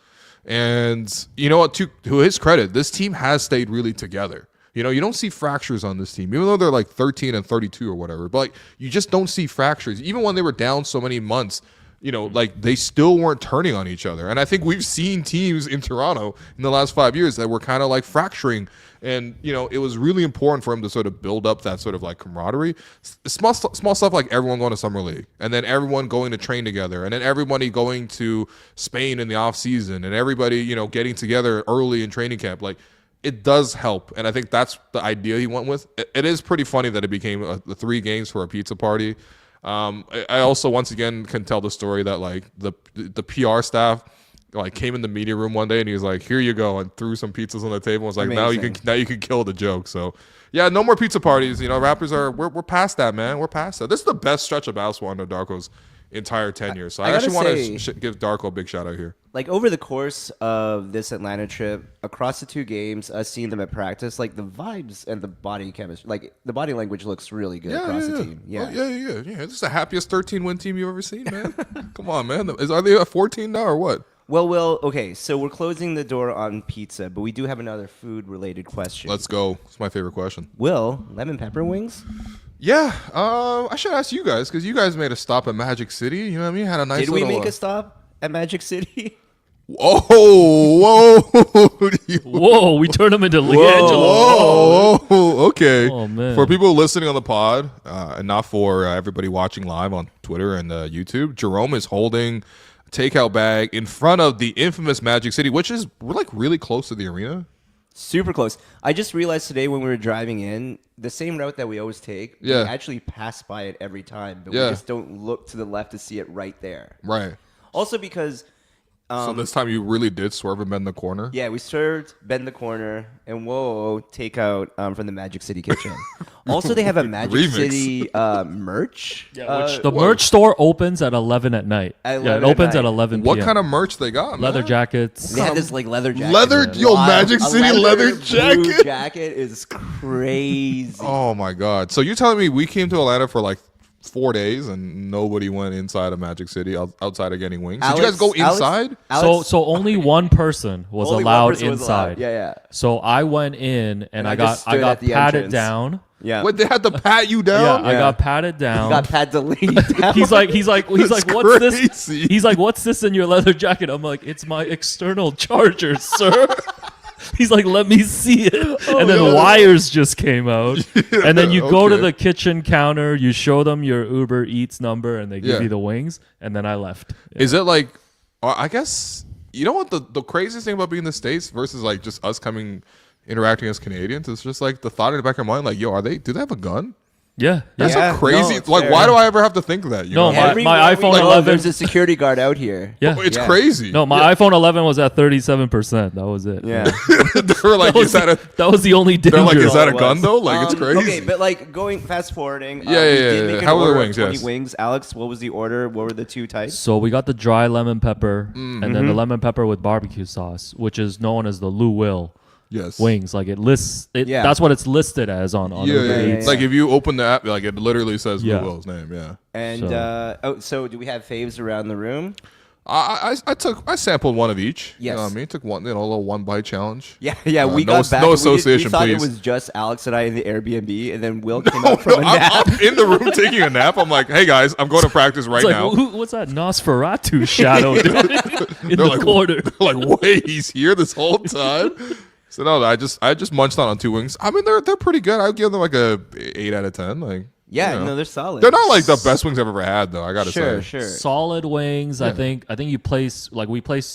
And you know what? To his credit, this team has stayed really together. You don't see fractures on this team, even though they're like 13 and 32 or whatever. But like, you just don't see fractures, even when they were down so many months. Like they still weren't turning on each other. And I think we've seen teams in Toronto in the last 5 years that were kind of like fracturing. And, it was really important for him to sort of build up that sort of like camaraderie. Small stuff like everyone going to Summer League and then everyone going to train together and then everybody going to Spain in the off season and everybody, getting together early in training camp. Like it does help. And I think that's the idea he went with. It is pretty funny that it became the 3 games for a pizza party. I also once again can tell the story that like the PR staff like came in the media room one day and he was like, "Here you go," and threw some pizzas on the table. And was like, Amazing. now you can kill the joke. So yeah, no more pizza parties. Raptors we're past that, man. We're past that. This is the best stretch of basketball under Darko's entire tenure. So I gotta actually want say- to give Darko a big shout out here. Like over the course of this Atlanta trip, across the 2 games, us seeing them at practice, like the vibes and the body chemistry, like the body language looks really good across the team. Yeah. Oh, yeah. This is the happiest 13-win team you've ever seen, man. Come on, man. Are they at 14 now or what? Well, okay, so we're closing the door on pizza, but we do have another food-related question. Let's go. It's my favorite question. Will, lemon pepper wings? Yeah, I should ask you guys because you guys made a stop at Magic City. You know what I mean? Had a nice. Did we little, make a stop at Magic City? whoa! Whoa, we turned him into LiAngelo. Whoa! Okay. Oh, man. For people listening on the pod, and not for everybody watching live on Twitter and YouTube, Jerome is holding a takeout bag in front of the infamous Magic City, which is like really close to the arena. Super close. I just realized today when we were driving in, the same route that we always take, we actually pass by it every time, but we just don't look to the left to see it right there. Right. Also because... so this time you really did swerve and bend the corner? Yeah, we served, bend the corner, and take out from the Magic City kitchen. Also, they have a Magic Remix. City merch. Which the merch store opens at 11 at night. At Yeah, it 11 at opens night. at 11 p.m. What kind of merch they got, leather man? jackets? They had this like leather jacket. Magic A City leather blue jacket. jacket is crazy. Oh my God! So you're telling me we came to Atlanta for like 4 days and nobody went inside of Magic City outside of getting wings? Did you guys go inside? So only one person was Only one allowed person was inside. allowed. Yeah. So I went in and I just got stood at the patted entrance. down. Yeah. What, they had to pat you Yeah, down? I got patted down. Got Pat Delany down. He's like, That's what's this? crazy. He's like, what's this in your leather jacket? I'm like, it's my external charger, sir. He's like, let me see it. And then wires just came out. And then you go to okay. the kitchen counter, you show them your Uber Eats number, and they give Yeah. you the wings. And then I left. Yeah. Is it like, I guess, you know what the craziest thing about being in the States versus like just us interacting as Canadians? It's just like the thought in the back of your mind, like, yo, do they have a gun? Yeah. That's Yeah, a crazy, no, it's like, fair. why do I ever have to think of that? You No, know? my Everywhere iPhone we go, 11 There's a security guard out here. Yeah. It's Yeah. crazy. No, my iPhone 11 was at 37%. That was it. Yeah. They're like, That was the only danger. they're like, is that a All it gun was. though? Like, it's crazy. Okay, but like fast forwarding. Yeah, we yeah, did yeah. make an How were the order of wings? 20 Yes. wings. Alex, what was the order? What were the 2 types? So we got the dry lemon pepper and then the Mm-hmm. lemon pepper with barbecue sauce, which is known as the Lou Will Yes. wings. Like it lists it. Yeah. That's what it's listed as on Yeah, Uber yeah. Eats. Like if you open the app, like it literally says Yeah. Lou Will's name. Yeah. And so do we have faves around the room? I sampled one of each. You Yes. know what I mean? Took one, a little 1-bite challenge. Yeah, no- we got back. no and association, we thought please. it was just Alex and I in the Airbnb, and then Will came out from a nap. I'm in the room taking a nap. I'm like, hey guys, I'm going to practice right It's like, now. what's that Nosferatu shadow doing in the like, corner? They're like, wait, he's here this whole time. So no, I just munched on 2 wings. I mean, they're pretty good. I would give them like a 8 out of 10. Like, Yeah, you know. no, they're solid. They're not like the best wings I've ever had, though. I gotta Sure, say. sure. Solid wings. I think we place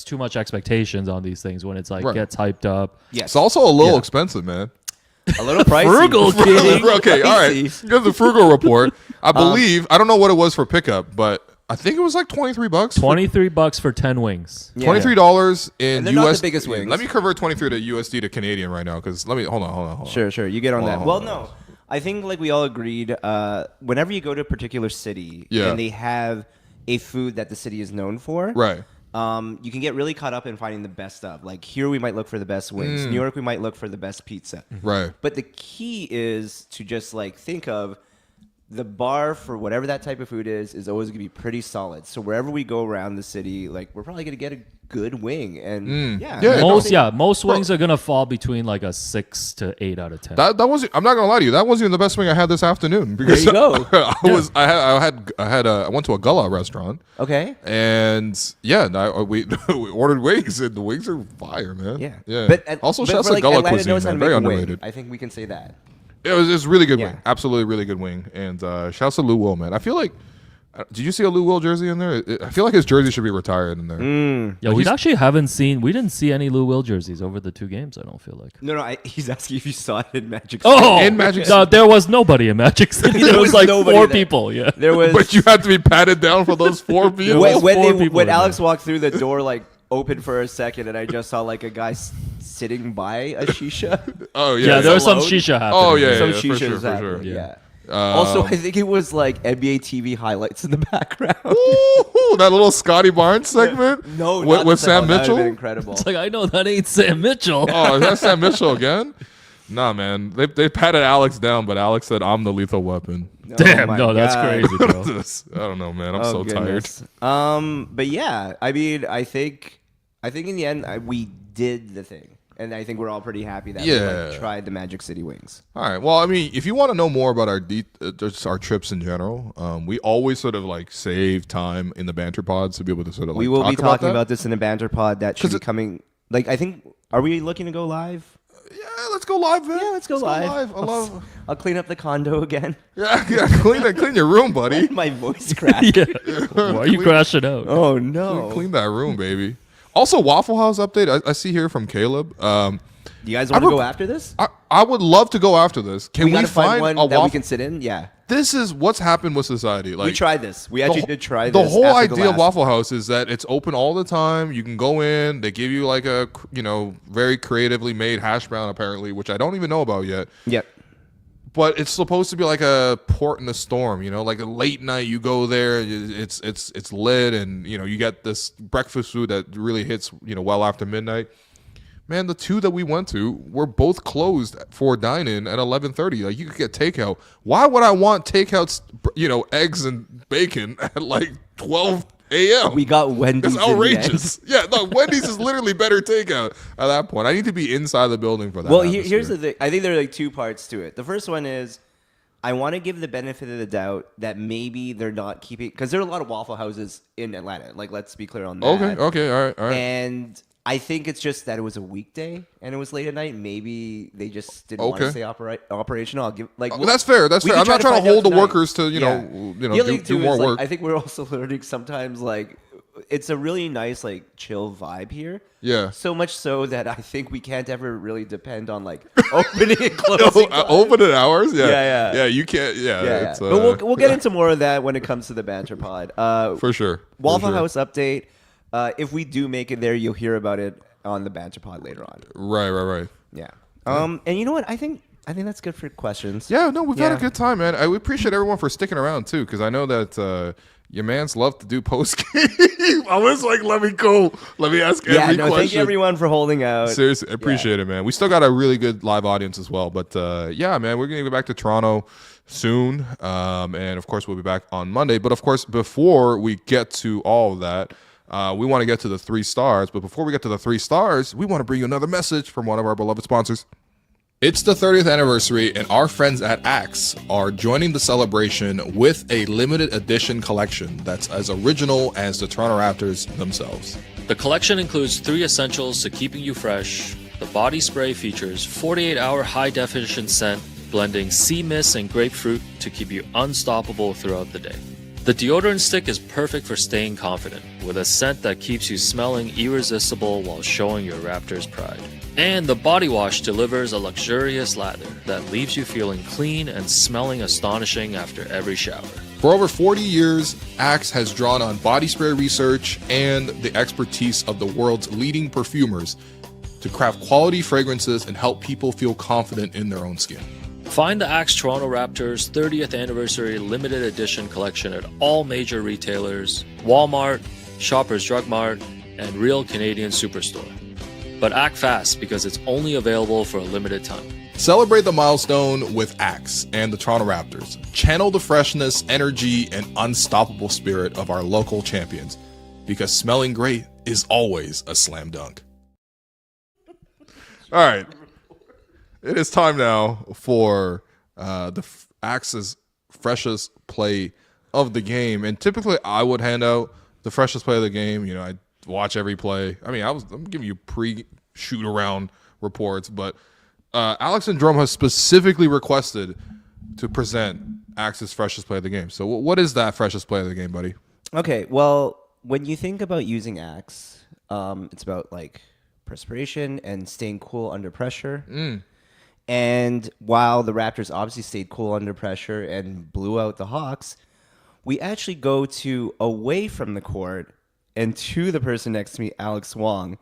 too much expectations on these things when it's like Right. gets hyped up. Yes, It's also a little expensive, man. a little pricey. Frugal king. Okay, all right. Pricey. Here's the frugal report. I believe I don't know what it was for pickup, but I think it was like $23. $23 for 10 wings. Yeah. $23 in And they're not the US. biggest wings. Let me convert 23 to USD to Canadian right now, because hold on. Sure. You get on that. Hold Well, on. no. I think like we all agreed, whenever you go to a particular city Yeah. and they have a food that the city is known for, Right. you can get really caught up in finding the best stuff. Like here we might look for the best wings. New York we might look for the best pizza. Right. But the key is to just like think of the bar for whatever that type of food is always going to be pretty solid. So wherever we go around the city, like we're probably going to get a good wing. And Yeah. Most wings are gonna fall between like a 6 to 8 out of 10. That wasn't. I'm not gonna lie to you. That wasn't even the best wing I had this afternoon. There Because you go. I went to a gullah restaurant. Okay. And we ordered wings, and the wings are fire, man. Yeah. Also, but shouts for, to Gullah Atlanta cuisine, knows how man. to Very make a wing. underrated. I think we can say that. It was really good wing. Yeah. Absolutely really good wing. And shouts to Lou Will, man. I feel like, did you see a Lou Will jersey in there? I feel like his jersey should be retired in there. Yeah, we didn't see any Lou Will jerseys over the 2 games, I don't feel like. No, he's asking if you saw it in Magic City. Oh, In Magic no, there was nobody in Magic City. There was like nobody 4 there. people, yeah. There was But you had to be patted down for those 4 people. was four people when in Alex walked through the door, like opened for a second, and I just saw like a guy sitting by a shisha. Oh yeah. Yeah, there was some alone? shisha happening. Oh, yeah. Some for shisha sure, was for happening. sure. Yeah. Um, Also, I think it was like NBA TV highlights in the background. Ooh, that little Scottie Barnes segment. No, with, not with the Sam second. That would've Mitchell. been incredible. It's like, I know that ain't Sam Mitchell. Oh, is that Sam Mitchell again? Nah, man. They patted Alex down, but Alex said, "I'm the lethal weapon." Damn, my no, that's God. crazy, bro. I don't know, man. I'm Oh, so goodness. But yeah, I mean, I think in the end we did the thing, and I think we're all pretty happy that we Yeah. tried the Magic City wings. All right. Well, I mean, if you want to know more about just our trips in general, we always sort of like save time in the banter pods to be able to sort of like We will talk be talking that. about this in a banter pod that should 'Cause be it- coming. Like, I think, are we looking to go live? Yeah, let's go live, man. Yeah, let's go live. I love. I'll clean up the condo again. Yeah, clean your room, buddy. My voice cracked. Yeah. Why are you crashing out? Oh no! Clean that room, baby. Also, Waffle House update. I see here from Caleb. You guys want to go after this? I would love to go after this. Can we gotta find one a that waffle? we can sit in? Yeah, This is what's happened with society. Like we tried this. We actually did try the this. whole after idea of last- Waffle House is that it's open all the time. You can go in. They give you like a very creatively made hash brown apparently, which I don't even know about yet. Yep. But it's supposed to be like a port in a storm, like a late night. You go there, it's lit, and you get this breakfast food that really hits well after midnight. Man, the 2 that we went to were both closed for dine-in at 11:30. Like you could get takeout. Why would I want takeouts? Eggs and bacon at like 12 a.m. We got Wendy's. It's outrageous. Yeah, no, Wendy's is literally better takeout at that point. I need to be inside the building for that. Well, atmosphere. here's the thing. I think there are like 2 parts to it. The first one is I want to give the benefit of the doubt that maybe they're not keeping, because there are a lot of Waffle Houses in Atlanta. Like, let's be clear on that. Okay, all right. And I think it's just that it was a weekday and it was late at night. Maybe they just didn't want to Okay. stay operational. I'll give That's fair. That's we fair. I'm can not try trying to to hold the find out workers to tonight. The other thing, do too, more is, like, work. I think we're also learning sometimes like it's a really nice like chill vibe here. Yeah. So much so that I think we can't ever really depend on like opening and closing. times. Open at hours. Yeah. You can't. Yeah. Yeah. It's, But we'll get into more of that when it comes to the banter pod. for sure. Waffle For sure. House update. If we do make it there, you'll hear about it on the banter pod later on. Right. Yeah. And you know what? I think that's good for questions. Yeah. No, we've had a Yeah. good time, man. We appreciate everyone for sticking around too, because I know that your man's love to do post game. I was like, let me go. Let me ask Yeah. every No. question. Thank you everyone for holding out. Seriously, appreciate it, man. We still got a really good live audience as well. But yeah, man, we're gonna go back to Toronto soon, and of course we'll be back on Monday. But of course, before we get to all of that, we want to get to the 3 stars. But before we get to the 3 stars, we want to bring you another message from one of our beloved sponsors. It's the 30th anniversary, and our friends at Axe are joining the celebration with a limited edition collection that's as original as the Toronto Raptors themselves. The collection includes 3 essentials to keeping you fresh. The body spray features 48-hour high-definition scent, blending sea mist and grapefruit to keep you unstoppable throughout the day. The deodorant stick is perfect for staying confident, with a scent that keeps you smelling irresistible while showing your Raptors pride. And the body wash delivers a luxurious lather that leaves you feeling clean and smelling astonishing after every shower. For over 40 years, Axe has drawn on body spray research and the expertise of the world's leading perfumers to craft quality fragrances and help people feel confident in their own skin. Find the Axe Toronto Raptors 30th Anniversary Limited Edition collection at all major retailers, Walmart, Shoppers Drug Mart, and Real Canadian Superstore. But act fast because it's only available for a limited time. Celebrate the milestone with Axe and the Toronto Raptors. Channel the freshness, energy, and unstoppable spirit of our local champions, because smelling great is always a slam dunk. All right. It is time now for Axe's freshest play of the game. And typically I would hand out the freshest play of the game. You know, I watch every play. I mean, I'm giving you pre-shoot-around reports, but Alex and Jerome has specifically requested to present Axe's freshest play of the game. So what is that freshest play of the game, buddy? Okay, well, when you think about using Axe, it's about like perspiration and staying cool under pressure. And while the Raptors obviously stayed cool under pressure and blew out the Hawks, we actually go to away from the court and to the person next to me, Alex Wong,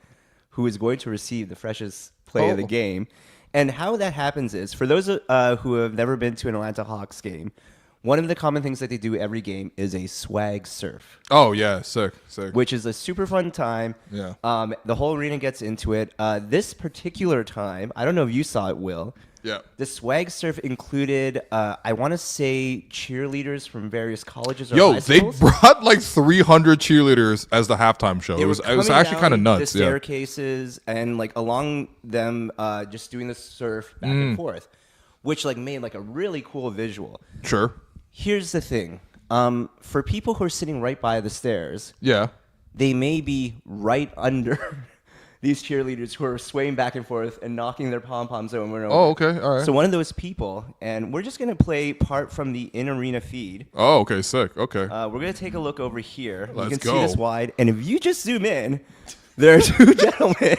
who is going to receive the freshest play of the game. And how that happens is, for those who have never been to an Atlanta Hawks game, one of the common things that they do every game is a swag surf. Oh, yeah, sick. Which is a super fun time. Yeah. The whole arena gets into it. This particular time, I don't know if you saw it, Will. Yeah. The swag surf included, I want to say, cheerleaders from various colleges or Yo, high they schools. brought like 300 cheerleaders as the halftime show. They It were was coming actually down kind of nuts. the Yeah. staircases and like along them, just doing the surf back and forth, which like made like a really cool visual. Sure. Here's the thing: for people who are sitting right by the stairs, Yeah. they may be right under these cheerleaders who are swaying back and forth and knocking their pom poms over and over. Oh, okay. All right. So one of those people, and we're just gonna play part from the in-arena feed. Oh, okay. Sick. Okay. We're gonna take a look over here. Let's you can go. see this wide, and if you just zoom in, there are two gentlemen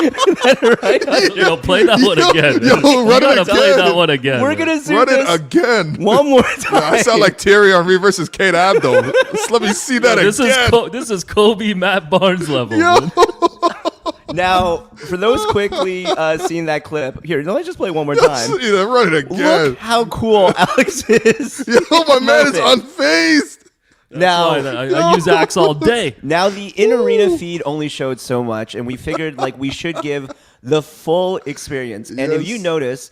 that are right under. Yo, play that one again. Yo, You run it gotta play again. that one again. We're man. gonna zoom Run it this again. one more time. I sound like Terry Henry versus Kate Abdo. Just let me see that This again. this is Kobe Matt Barnes level. Yo. man. Now, for those quickly seeing that clip, here, let's just play one more time. Yeah, run it again. Look how cool Alex is. Yo, my man is Moment. unfazed. Now, I use Axe all day. now the in-arena feed only showed so much, and we figured like we should give the full experience. And if you Yes. notice,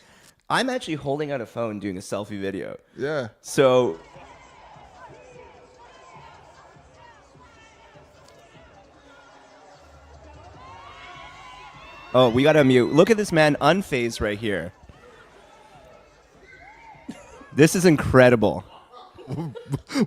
I'm actually holding out a phone doing a selfie video. Yeah. So oh, we gotta mute. Look at this man unfazed right here. This is incredible.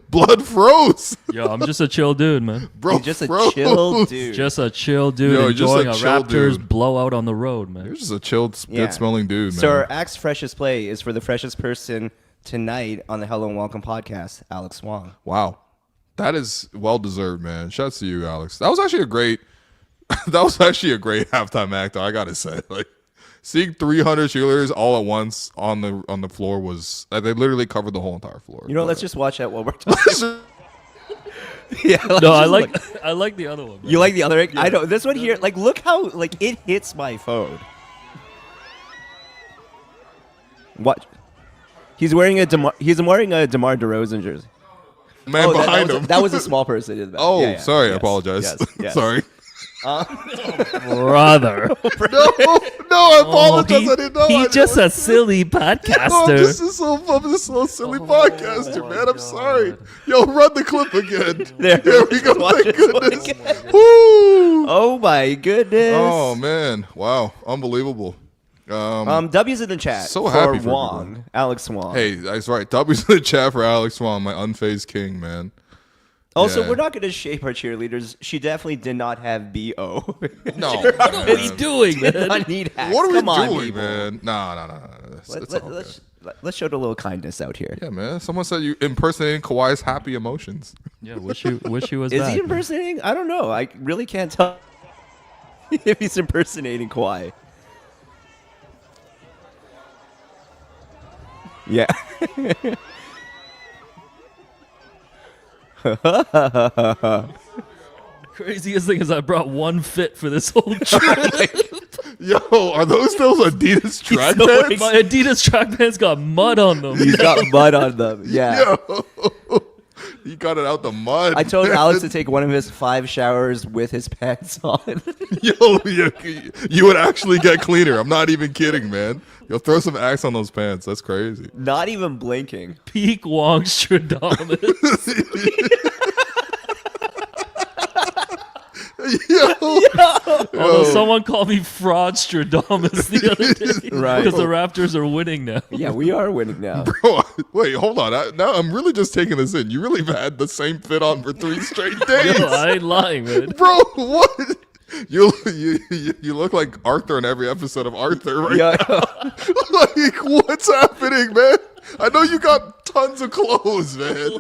Blood froze. Yo, I'm just a chill dude, man. Bro, Just a froze. chill dude. Just a chill dude Yo, just enjoying a a chill Raptors dude. blowout on the road, man. You're just a chilled, Yeah. good-smelling dude, man. So our Axe freshest play is for the freshest person tonight on the Hello and Welcome podcast, Alex Wong. Wow. That is well-deserved, man. Shouts to you, Alex. That was actually a great halftime act, though, I gotta say. Like, seeing 300 cheerleaders all at once on the floor was they literally covered the whole entire floor. You know, let's just watch that while we're talking. Yeah, No, I like the other one. man. You like the other? I know this one here. Like, look how like it hits my phone. What? He's wearing a DeMar DeRozan jersey. man Oh, behind that him. was a small person in the back. Oh, Yeah, yeah. sorry. I Yes, apologize. yes, yes. Sorry. Brother. No, I apologize. I didn't know. He's just a silly Oh, podcaster. this is so silly podcaster, man. I'm sorry. Yo, run the clip again. There we go. watch Thank this one goodness. again. Woo. Oh my goodness. Oh man. Wow. Unbelievable. W's in the chat So for happy for Wong, everyone. Alex Wong. Hey, that's right. W's in the chat for Alex Wong, my unfazed king, man. Also, Yeah. we're not going to shape our cheerleaders. She definitely did not have BO. No. What are we man. doing, Did man? not need hacks. What are we Come on, doing, people. man? No. It's all good. Let's show a little kindness out here. Yeah, man. Someone said you impersonating Kawhi's happy emotions. Yeah, wish he was Is back. he man. impersonating? I don't know. I really can't tell if he's impersonating Kawhi. Yeah. Craziest thing is I brought one fit for this whole trip. Yo, are those Adidas track So, pants? my Adidas track pants got mud on them. He's got mud on them. Yeah. Yo, he got it out the mud. I told Alex to take one of his 5 showers with his pants on. Yo, you would actually get cleaner. I'm not even kidding, man. Yo, throw some Axe on those pants. That's crazy. Not even blinking. Peak Wongstradamus. Yo. Although someone called me Fraudstradamus the other day. Right. Because the Raptors are winning now. Yeah, we are winning now. Bro, wait, hold on. Now I'm really just taking this in. You really have had the same fit on for 3 straight days. Yo, I ain't lying, man. Bro, what? You look like Arthur in every episode of Arthur right Yeah. now. Like, what's happening, man? I know you got tons of clothes, man.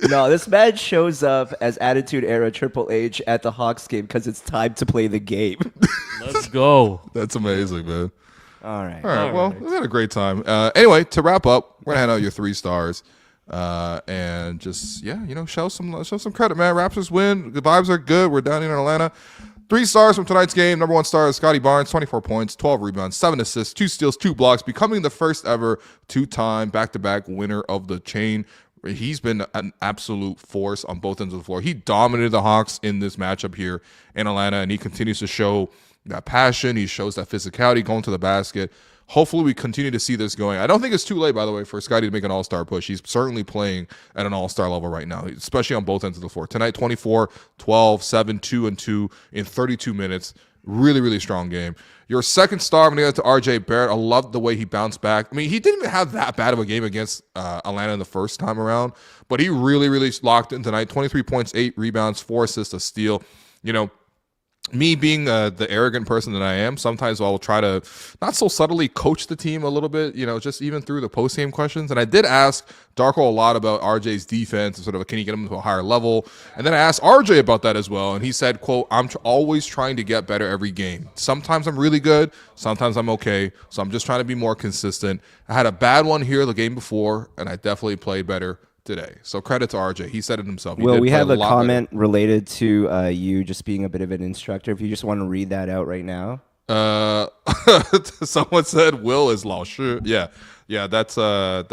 No, this man shows up as Attitude Era Triple H at the Hawks game because it's time to play the game. Let's go. That's amazing, man. All right. All right, All well, right. we had a great time. Anyway, to wrap up, we're gonna hand out your 3 stars, and just show some credit, man. Raptors win. The vibes are good. We're down here in Atlanta. 3 stars from tonight's game. Number 1 star is Scottie Barnes, 24 points, 12 rebounds, 7 assists, 2 steals, 2 blocks, becoming the first ever 2-time back-to-back winner of the chain. He's been an absolute force on both ends of the floor. He dominated the Hawks in this matchup here in Atlanta, and he continues to show that passion. He shows that physicality going to the basket. Hopefully we continue to see this going. I don't think it's too late, by the way, for Scottie to make an all-star push. He's certainly playing at an all-star level right now, especially on both ends of the floor. Tonight, 24, 12, 7, 2, and 2 in 32 minutes. Really, really strong game. Your second star, I'm going to get to RJ Barrett. I love the way he bounced back. I mean, he didn't even have that bad of a game against Atlanta the first time around, but he really, really locked in tonight. 23 points, 8 rebounds, 4 assists, a steal. Me being the arrogant person that I am, sometimes I'll try to not so subtly coach the team a little bit, just even through the post-game questions. And I did ask Darko a lot about RJ's defense and sort of, can you get him to a higher level? And then I asked RJ about that as well. And he said, quote, I'm always trying to get better every game. Sometimes I'm really good. Sometimes I'm okay. So I'm just trying to be more consistent. I had a bad one here the game before, and I definitely played better today. So credit to RJ. He said it himself. Well, we have a comment related to you just being a bit of an instructor. If you just want to read that out right now. Someone said Will is Lao Shi. Yeah, that's I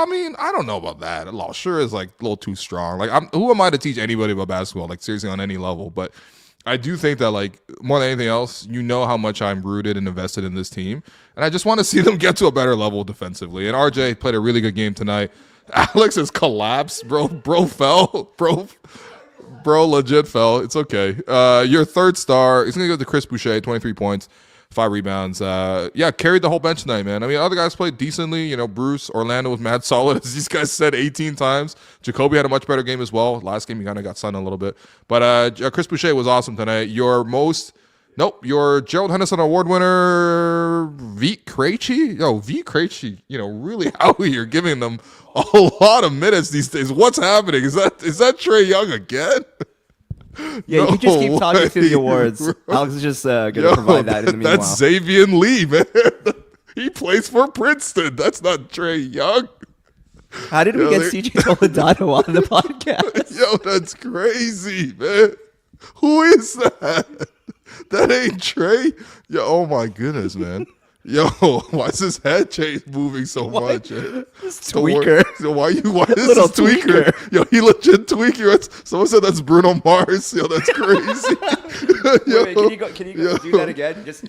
mean, I don't know about that. Lao Shi is like a little too strong. Like, who am I to teach anybody about basketball? Like, seriously, on any level. But I do think that, like, more than anything else, how much I'm rooted and invested in this team, and I just want to see them get to a better level defensively. And RJ played a really good game tonight. Alex has collapsed, bro. Bro fell, bro legit fell. It's okay. Your third star is gonna go to Chris Boucher, 23 points, 5 rebounds. Carried the whole bench tonight, man. I mean, other guys played decently. Bruce, Orlando was mad solid, as these guys said 18 times. Jacoby had a much better game as well. Last game he kind of got sunned a little bit, but Chris Boucher was awesome tonight. Your Gerald Henderson Award winner, Vit Krejci. Vit Krejci, really out here giving them a lot of minutes these days. What's happening? Is that Trey Young again? Yeah, you just keep talking through the awards. Alex is just going to provide that in the meanwhile. That's Xavier Lee, man. He plays for Princeton. That's not Trey Young. How did we get CJ Toledano on the podcast? Yo, that's crazy, man. Who is that? That ain't Trey. Yo, oh my goodness, man. Yo, why is his head moving so much? This tweaker. Why is Little this tweaker? Yo, he legit tweaker. Someone said that's Bruno Mars. Yo, that's crazy. Wait, can you go do that again? Just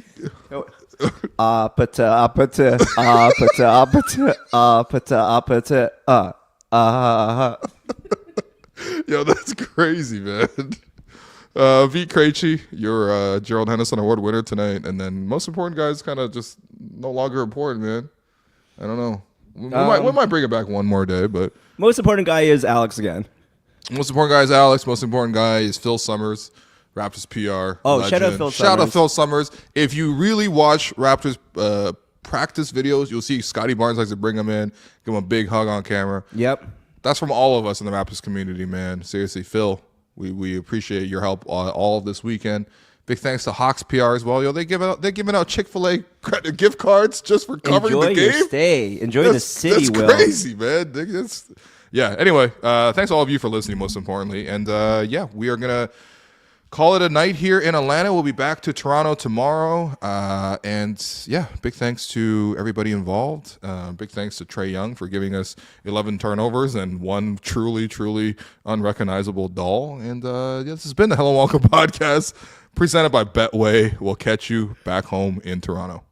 Yo, that's crazy, man. Vit Krejci, your Gerald Henderson Award winner tonight, and then most important guys kind of just no longer important, man. I don't know. We might bring it back one more day, but most important guy is Alex again. Most important guy is Alex. Most important guy is Phil Summers, Raptors PR. Oh, legend. shout out Phil Summers. Shout out Phil Summers. If you really watch Raptors practice videos, you'll see Scottie Barnes likes to bring him in, give him a big hug on camera. Yep. That's from all of us in the Raptors community, man. Seriously, Phil. We appreciate your help all of this weekend. Big thanks to Hawks PR as well. Yo, they're giving out Chick-fil-A gift cards just for covering the game. Enjoy your stay. Enjoy the city, That's Will. crazy, man. Yeah. Anyway, thanks all of you for listening, most importantly. And yeah, we are going to call it a night here in Atlanta. We'll be back to Toronto tomorrow. And yeah, big thanks to everybody involved. Big thanks to Trey Young for giving us 11 turnovers and one truly, truly unrecognizable doll. And yeah, this has been the Hello and Welcome podcast presented by Betway. We'll catch you back home in Toronto.